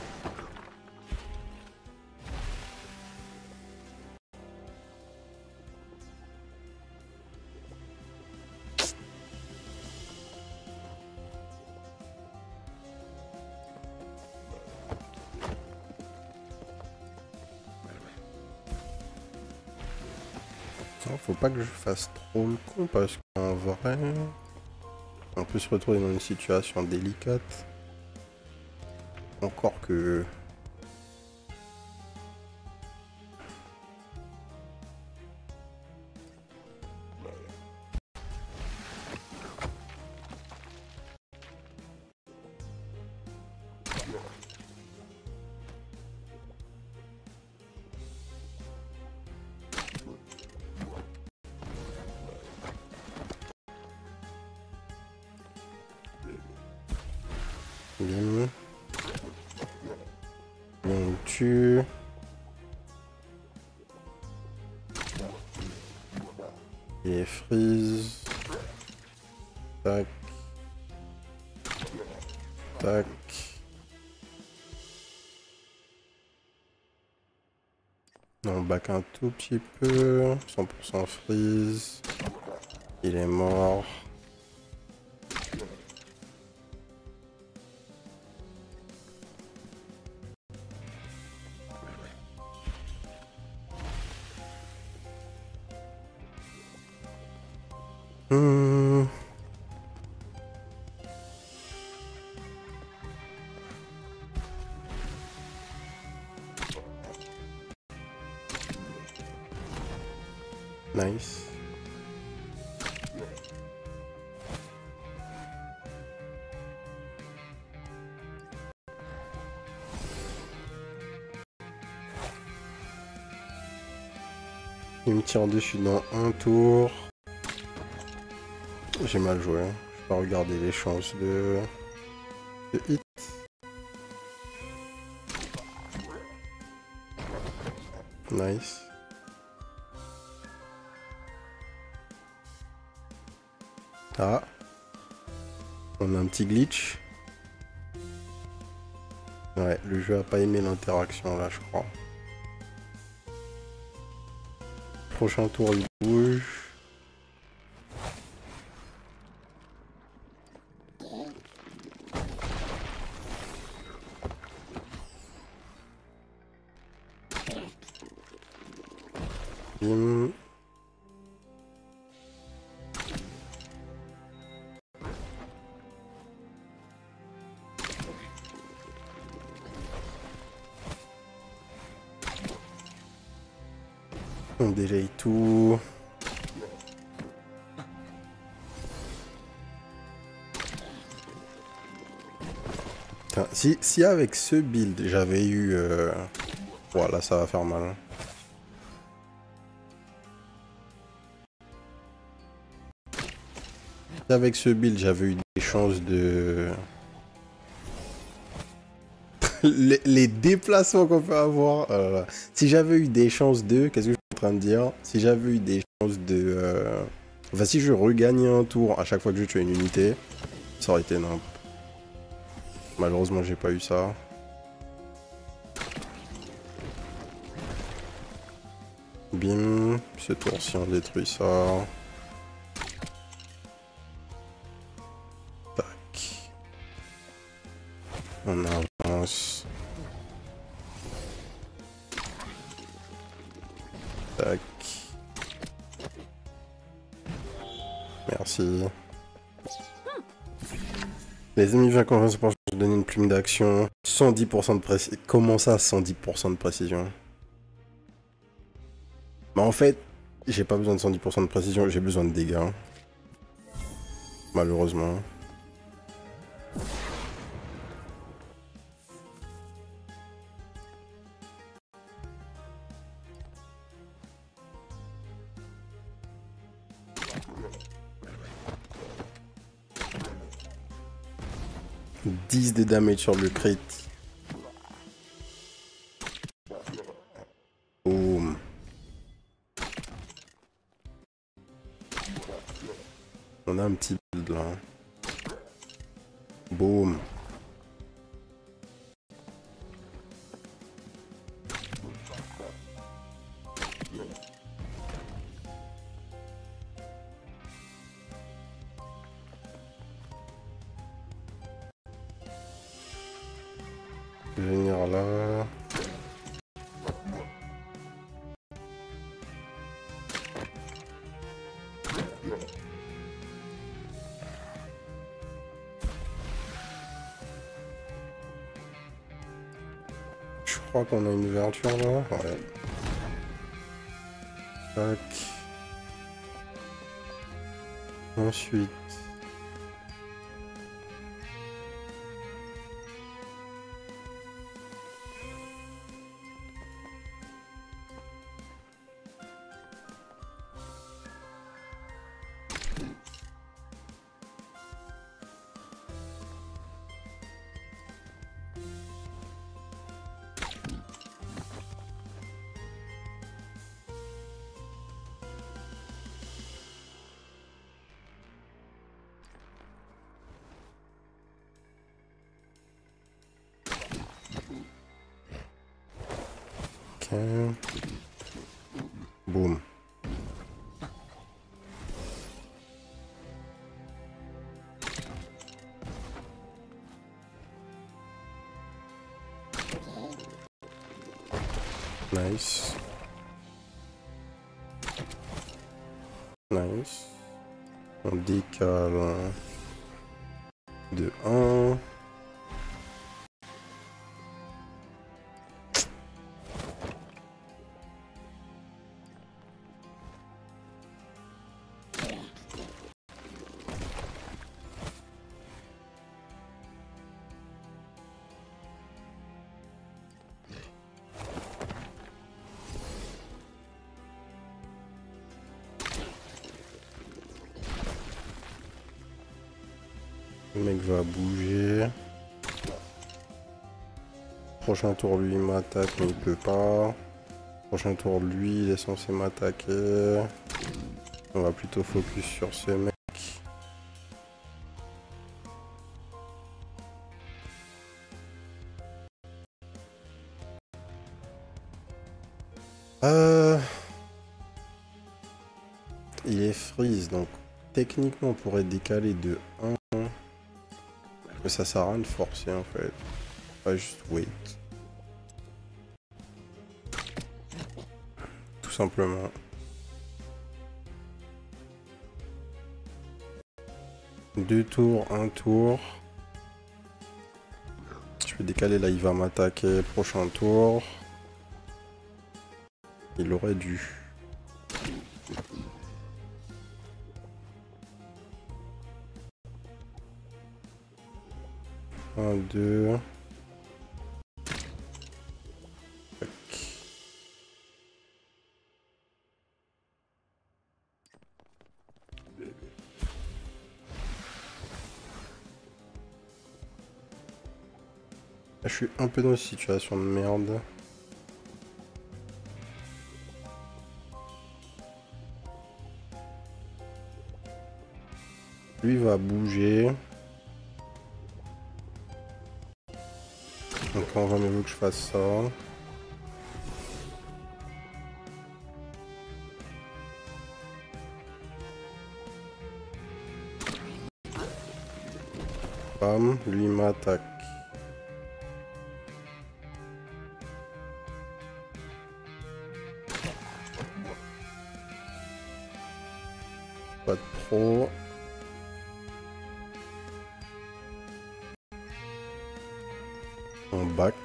Faut pas que je fasse trop le con parce qu'en vrai, on peut se retrouver dans une situation délicate. Encore que... Bien. On tue. Et freeze. Tac. Tac. On back un tout petit peu. 100% freeze. Il est mort. Nice. Il me tire dessus dans un tour. J'ai mal joué. Je vais pas regarder les chances de hit. Nice. Ah. On a un petit glitch. Ouais, le jeu a pas aimé l'interaction là, je crois. Prochain tour, il bouge. Bim. On délaye tout. Putain, si avec ce build j'avais eu... Voilà, ça va faire mal. Hein. Si avec ce build j'avais eu des chances de... les déplacements qu'on peut avoir. Oh là là. Si j'avais eu des chances de... Qu'est-ce que je suis en train de dire? Si j'avais eu des chances de... Enfin, si je regagnais un tour à chaque fois que je tue une unité, ça aurait été nimp. Malheureusement, j'ai pas eu ça. Bim. Ce tour-ci, on détruit ça. Tac. On avance. Tac. Merci. Les ennemis vainqueurs vont se donner une plume d'action. 110% de précision. Comment ça, 110% de précision? Bah en fait, j'ai pas besoin de 110% de précision, j'ai besoin de dégâts. Malheureusement. « 10 de damage sur le crit. » Boum. On a un petit build là. Boum. Je vais venir là. Je crois qu'on a une ouverture là. Ouais. Tac. Ensuite. Ok. Boum. Nice. Nice. On décale de 1. Le mec va bouger. Prochain tour, lui, il m'attaque, mais il peut pas. Prochain tour, lui, il est censé m'attaquer. On va plutôt focus sur ce mec. Il est freeze, donc techniquement on pourrait décaler de 1. Mais ça sert à rien de forcer en fait. Pas juste wait. Tout simplement. Deux tours, un tour. Je vais décaler là, il va m'attaquer. Prochain tour. Il aurait dû. Un, deux. Je suis un peu dans une situation de merde. Lui va bouger. Donc on va mieux vaut que je fasse ça. Bam, lui m'attaque. Pas de pro. On back.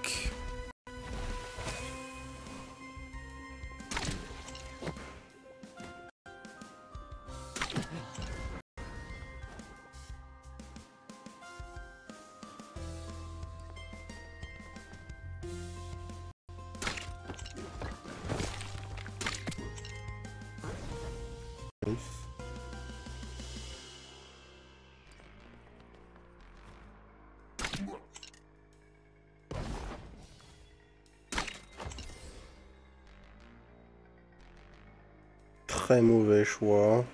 Très mauvais choix.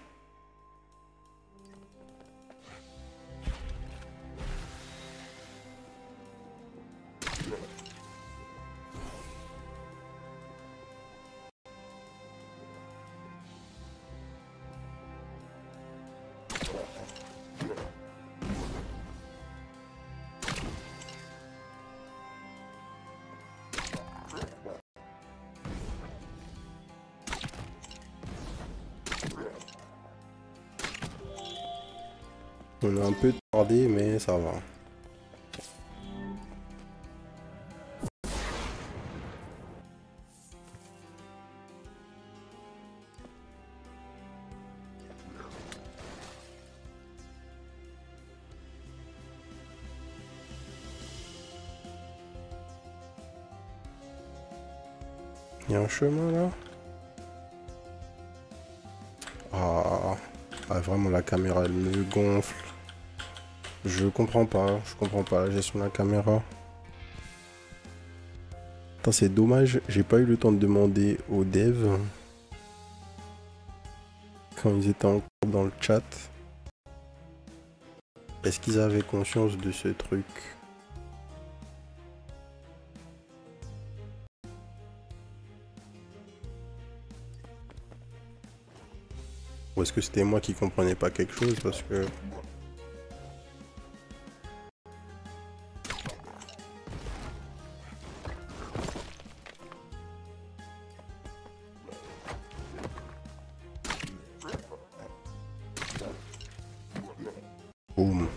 On a un peu tardé, mais ça va. Il y a un chemin là? Ah, vraiment la caméra elle me gonfle. Je comprends pas la gestion de la caméra. Putain, c'est dommage, j'ai pas eu le temps de demander aux devs quand ils étaient encore dans le chat. Est-ce qu'ils avaient conscience de ce truc? Ou est-ce que c'était moi qui comprenais pas quelque chose parce que... Boum.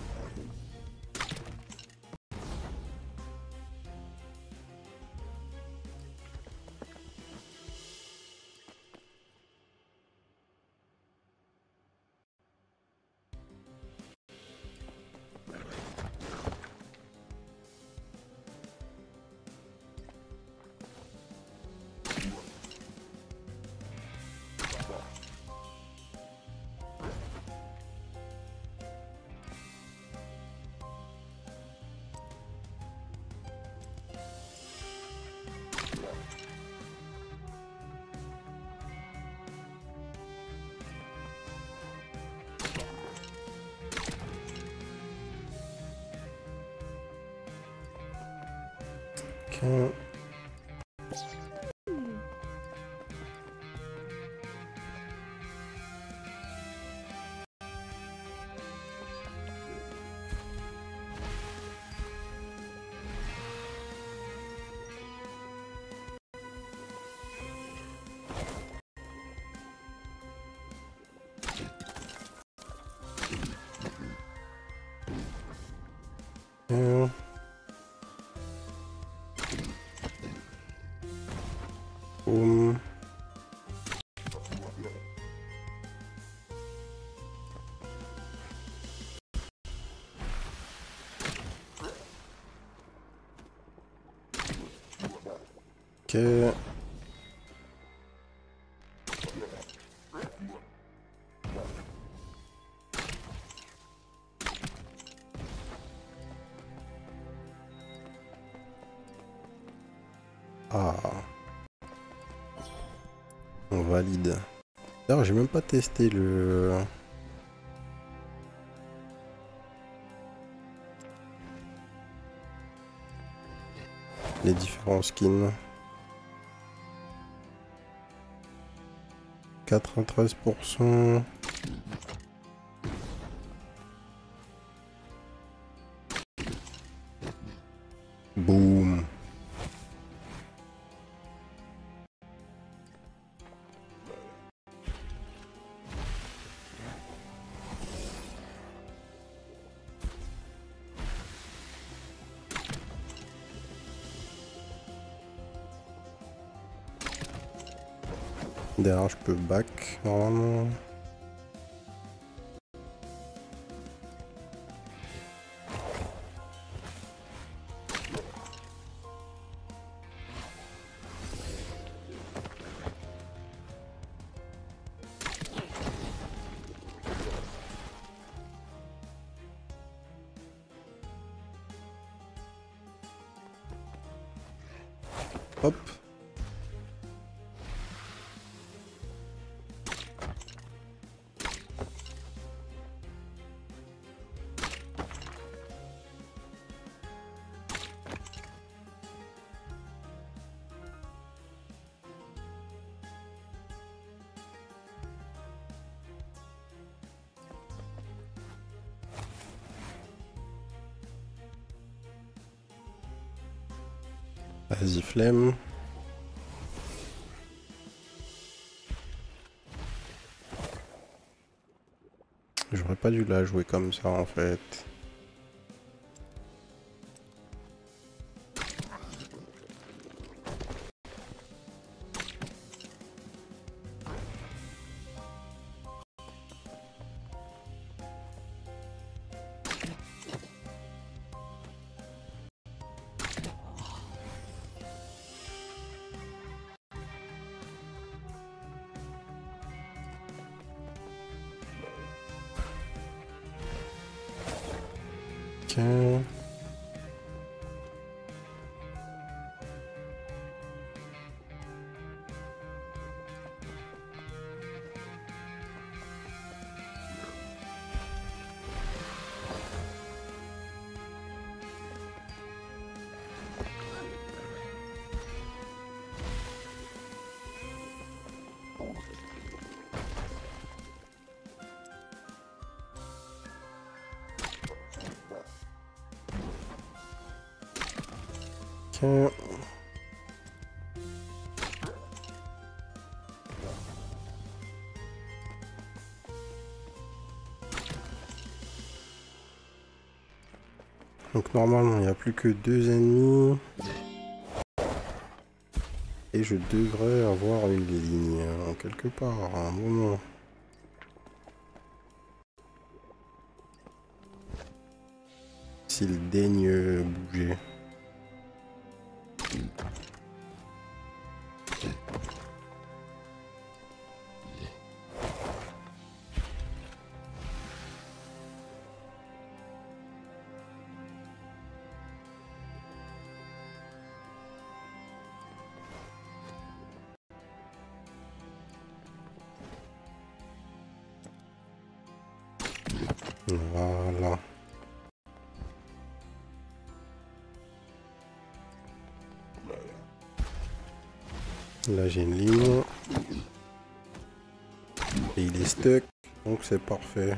Ok. Boum. Ok. Ah. On valide. D'ailleurs, j'ai même pas testé les différents skins. 93%. Boum. Derrière, je peux back normalement. Hop. Vas-y, flemme. J'aurais pas dû la jouer comme ça en fait. Ok. Ok. Donc normalement il n'y a plus que 2 ennemis. Et je devrais avoir une ligne quelque part à un moment. S'il daigne bouger. Voilà. Là j'ai une ligne. Et il est stuck. Donc c'est parfait.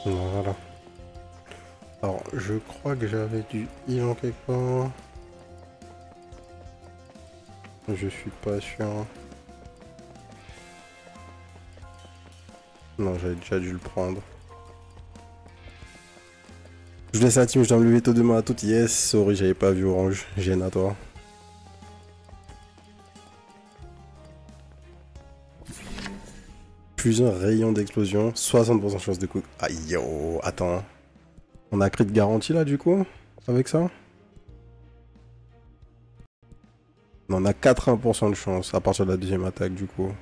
Voilà. Alors je crois que j'avais du heal en quelque part. Je suis pas sûr. Non, j'avais déjà dû le prendre. Je vous laisse la team, je dois me lever tôt demain à toutes. Yes, sorry, j'avais pas vu Orange. Gêne à toi. Plusieurs rayons d'explosion, 60% de chance de coup. Aïe yo, attends. On a crit de garantie là du coup avec ça? On a 80% de chance à partir de la deuxième attaque du coup.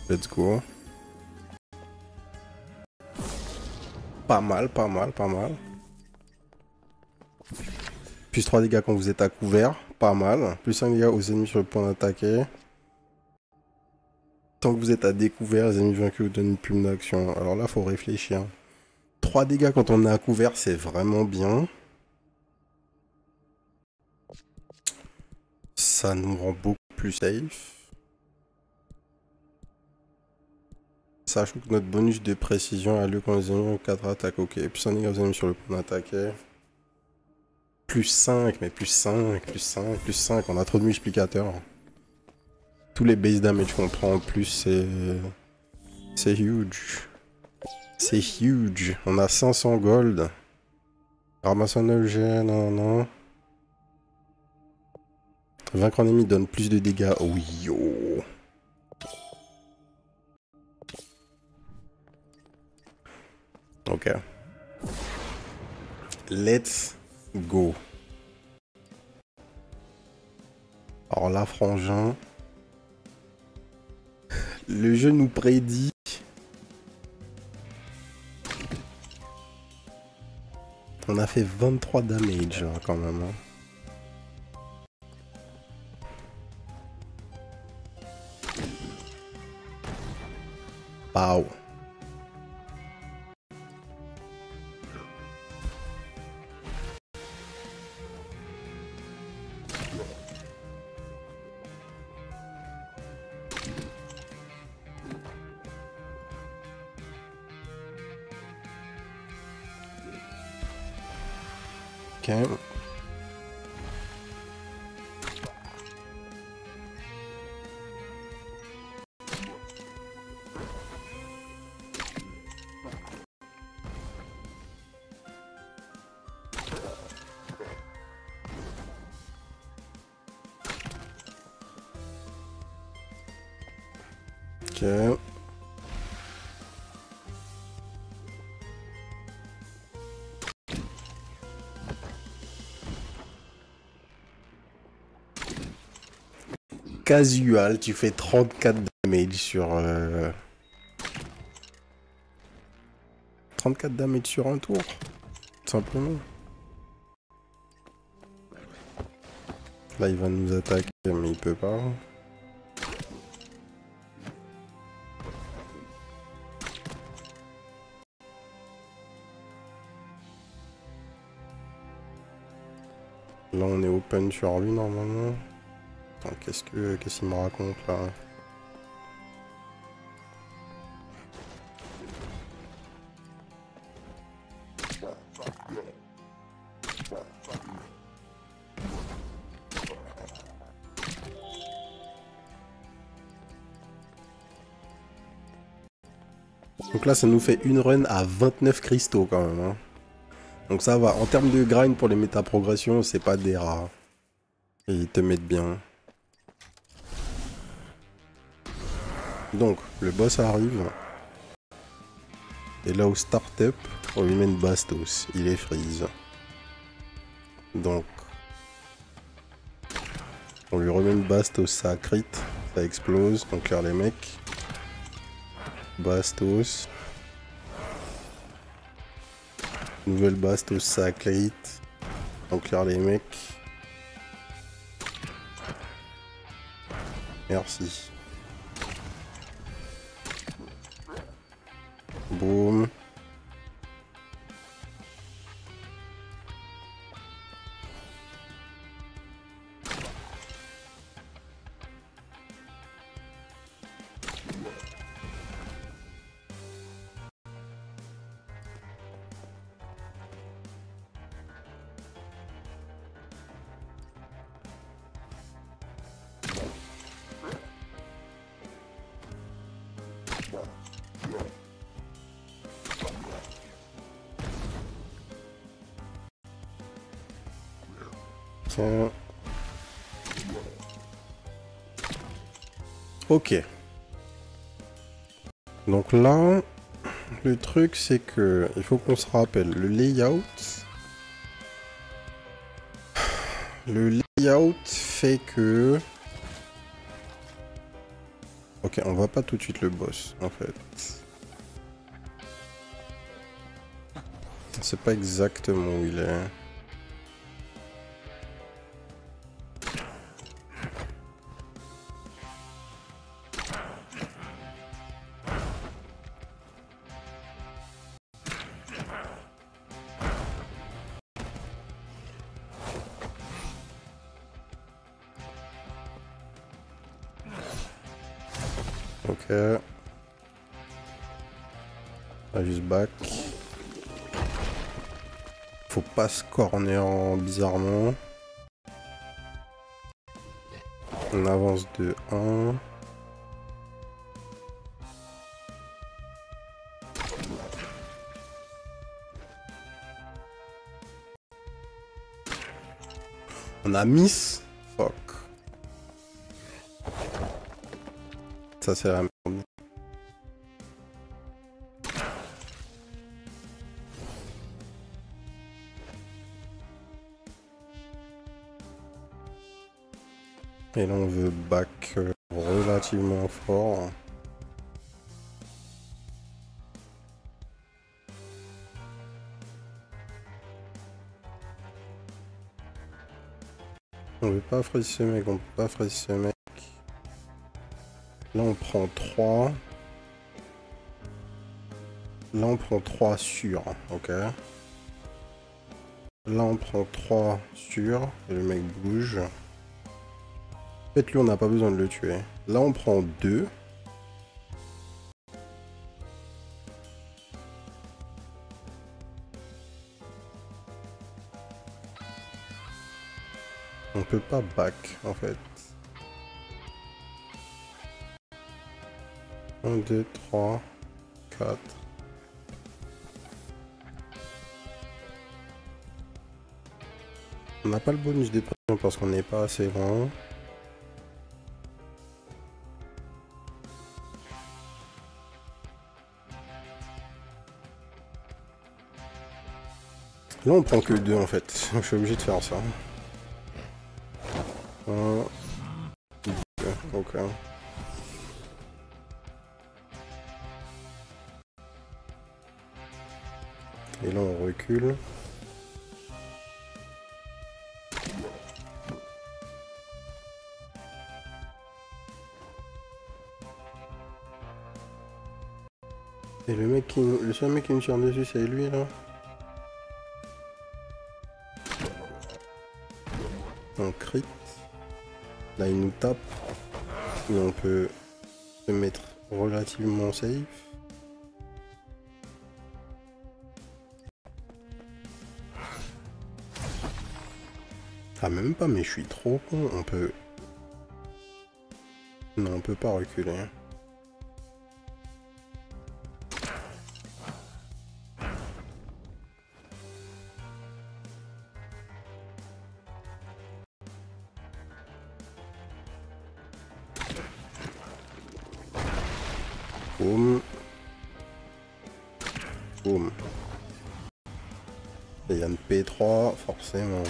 Let's go. Pas mal, pas mal, pas mal. Plus 3 dégâts quand vous êtes à couvert. Pas mal. Plus 5 dégâts aux ennemis sur le point d'attaquer. Tant que vous êtes à découvert, les ennemis vaincus vous donnent une plume d'action. Alors là, faut réfléchir. 3 dégâts quand on est à couvert, c'est vraiment bien. Ça nous rend beaucoup plus safe. Sachant que notre bonus de précision a lieu quand les ennemis ont 4 attaques. Ok, plus 1 dégât aux ennemis sur le point d'attaquer. Plus 5, mais plus 5, plus 5, plus 5. On a trop de multiplicateurs. Tous les base damage qu'on prend en plus, c'est huge. C'est huge. On a 500 gold. Ramasse un objet, non, non. Vaincre un ennemi donne plus de dégâts. Oh yo. Ok. Let's go. Alors là, frangin. Le jeu nous prédit. On a fait 23 damage là, quand même. Hein. Pow. Ok. Ok. Casual, tu fais 34 damage sur... 34 damage sur un tour. Simplement. Là, il va nous attaquer, mais il peut pas. Là, on est open sur lui, normalement. Attends, qu'est-ce qu'il me raconte, là? Donc là, ça nous fait une run à 29 cristaux, quand même, hein. Donc ça va. En termes de grind pour les méta-progressions, c'est pas des rats. Et ils te mettent bien. Donc, le boss arrive. Et là, au start-up, on lui met une bastos. Il est freeze. Donc, on lui remet une bastos, ça crit. Ça explose. On claire les mecs. Bastos. Nouvelle bastos, ça crit. On claire les mecs. Merci. Boum. Tiens. Ok. Donc là, le truc c'est que il faut qu'on se rappelle le layout. Le layout fait que... Ok, on va pas tout de suite le boss en fait. C'est pas exactement où il est. Ok. Ah, juste back. Faut pas se corner bizarrement. On avance de 1. On a miss. Fuck. Ça c'est la merde. Et là on veut back relativement fort. On veut pas freeze ce mec, on peut pas freeze ce mec. Là on prend 3. Là on prend 3 sur, ok. Là on prend 3 sur, et le mec bouge. En fait lui on n'a pas besoin de le tuer. Là on prend 2. On peut pas back en fait. 1, 2, 3, 4. On n'a pas le bonus des pressions parce qu'on n'est pas assez loin. Là on prend que 2 en fait. Je suis obligé de faire ça. 1, 2, ok. Et là on recule. Et le mec le seul mec qui me tire dessus c'est lui là. On crit. Là il nous tape. Mais on peut se mettre relativement safe. Ah même pas, mais je suis trop con. On peut... Non, on peut pas reculer. Boum. Boum. Et il y a une P3, forcément.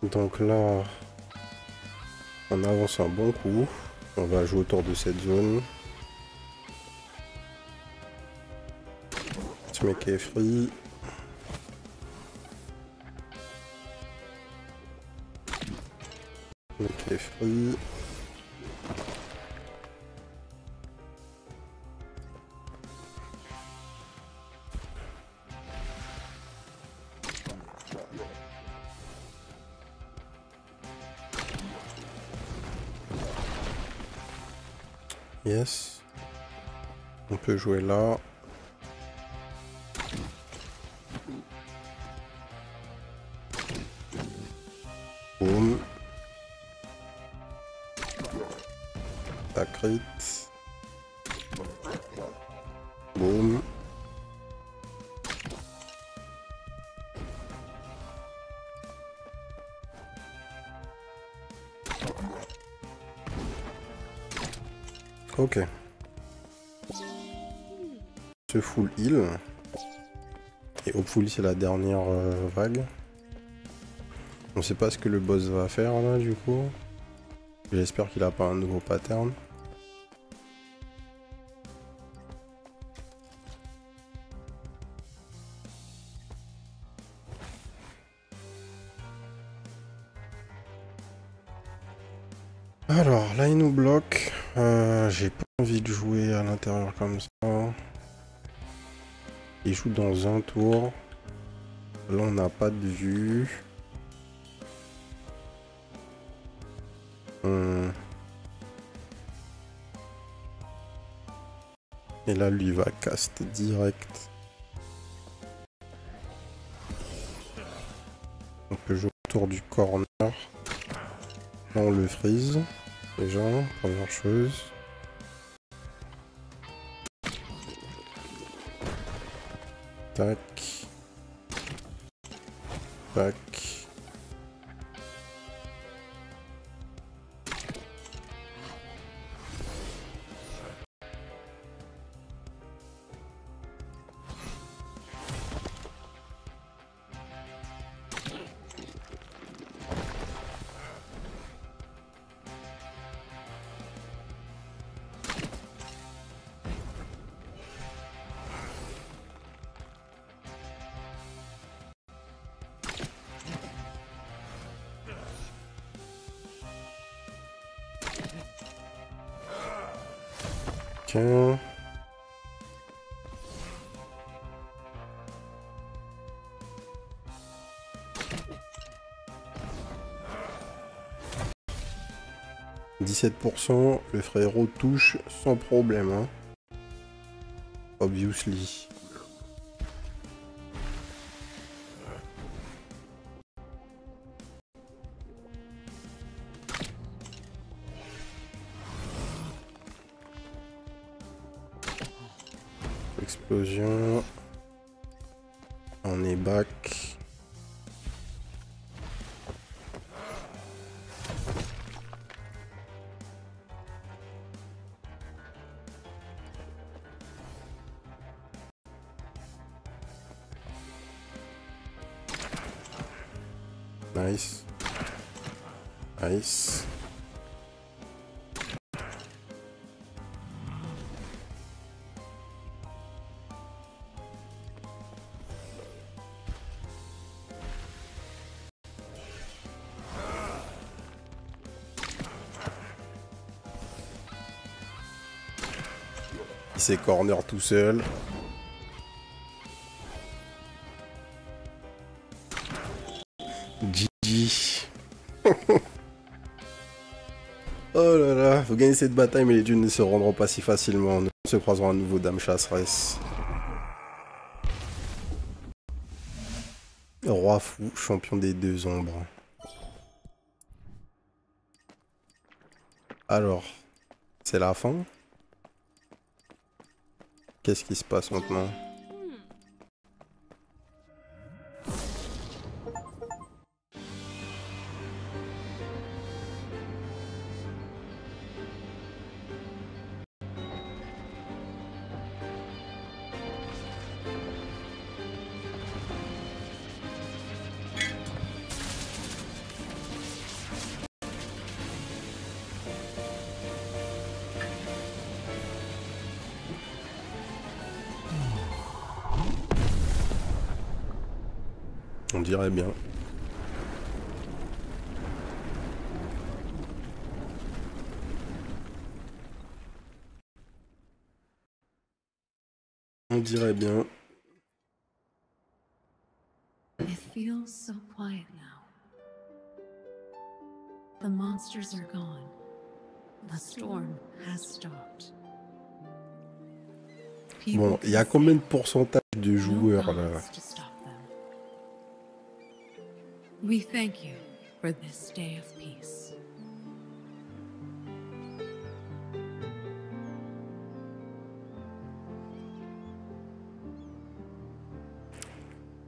Donc là, on avance un bon coup. On va jouer autour de cette zone. Ce mec est free. Le mec est free. Yes. On peut jouer là. Boum. Ta crit. Boum. Ok. Ce full heal. Et hopefully c'est la dernière vague. On sait pas ce que le boss va faire là du coup. J'espère qu'il a pas un nouveau pattern. Alors là il nous bloque. J'ai pas envie de jouer à l'intérieur comme ça. Il joue dans un tour. Là on n'a pas de vue. Et là lui va cast direct. On peut jouer autour du corner. Là on le freeze. Déjà, première chose. Tac. Tac. Tiens. « 17%, le frérot touche sans problème, hein. Obviously. Explosion. On est back. Nice. Nice. Il s'est corner tout seul. GG. Oh là là, faut gagner cette bataille, mais les dunes ne se rendront pas si facilement. Nous se croiserons à nouveau, Dame Chasseresse. Roi fou, champion des deux ombres. Alors, c'est la fin. Qu'est-ce qui se passe maintenant? On dirait bien. On dirait bien. It feels so quiet now. The monsters are gone. The storm has stopped. Bon, il y a combien de pourcentage de joueurs là? We thank you for this day of peace.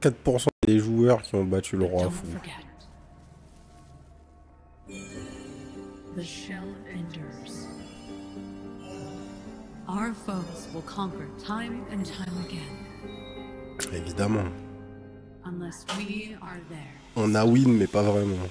« 4% des joueurs qui ont battu le roi fou. » The shell endures. Our foes will conquer time and time again. Évidemment. unless we are there. On a win, mais pas vraiment.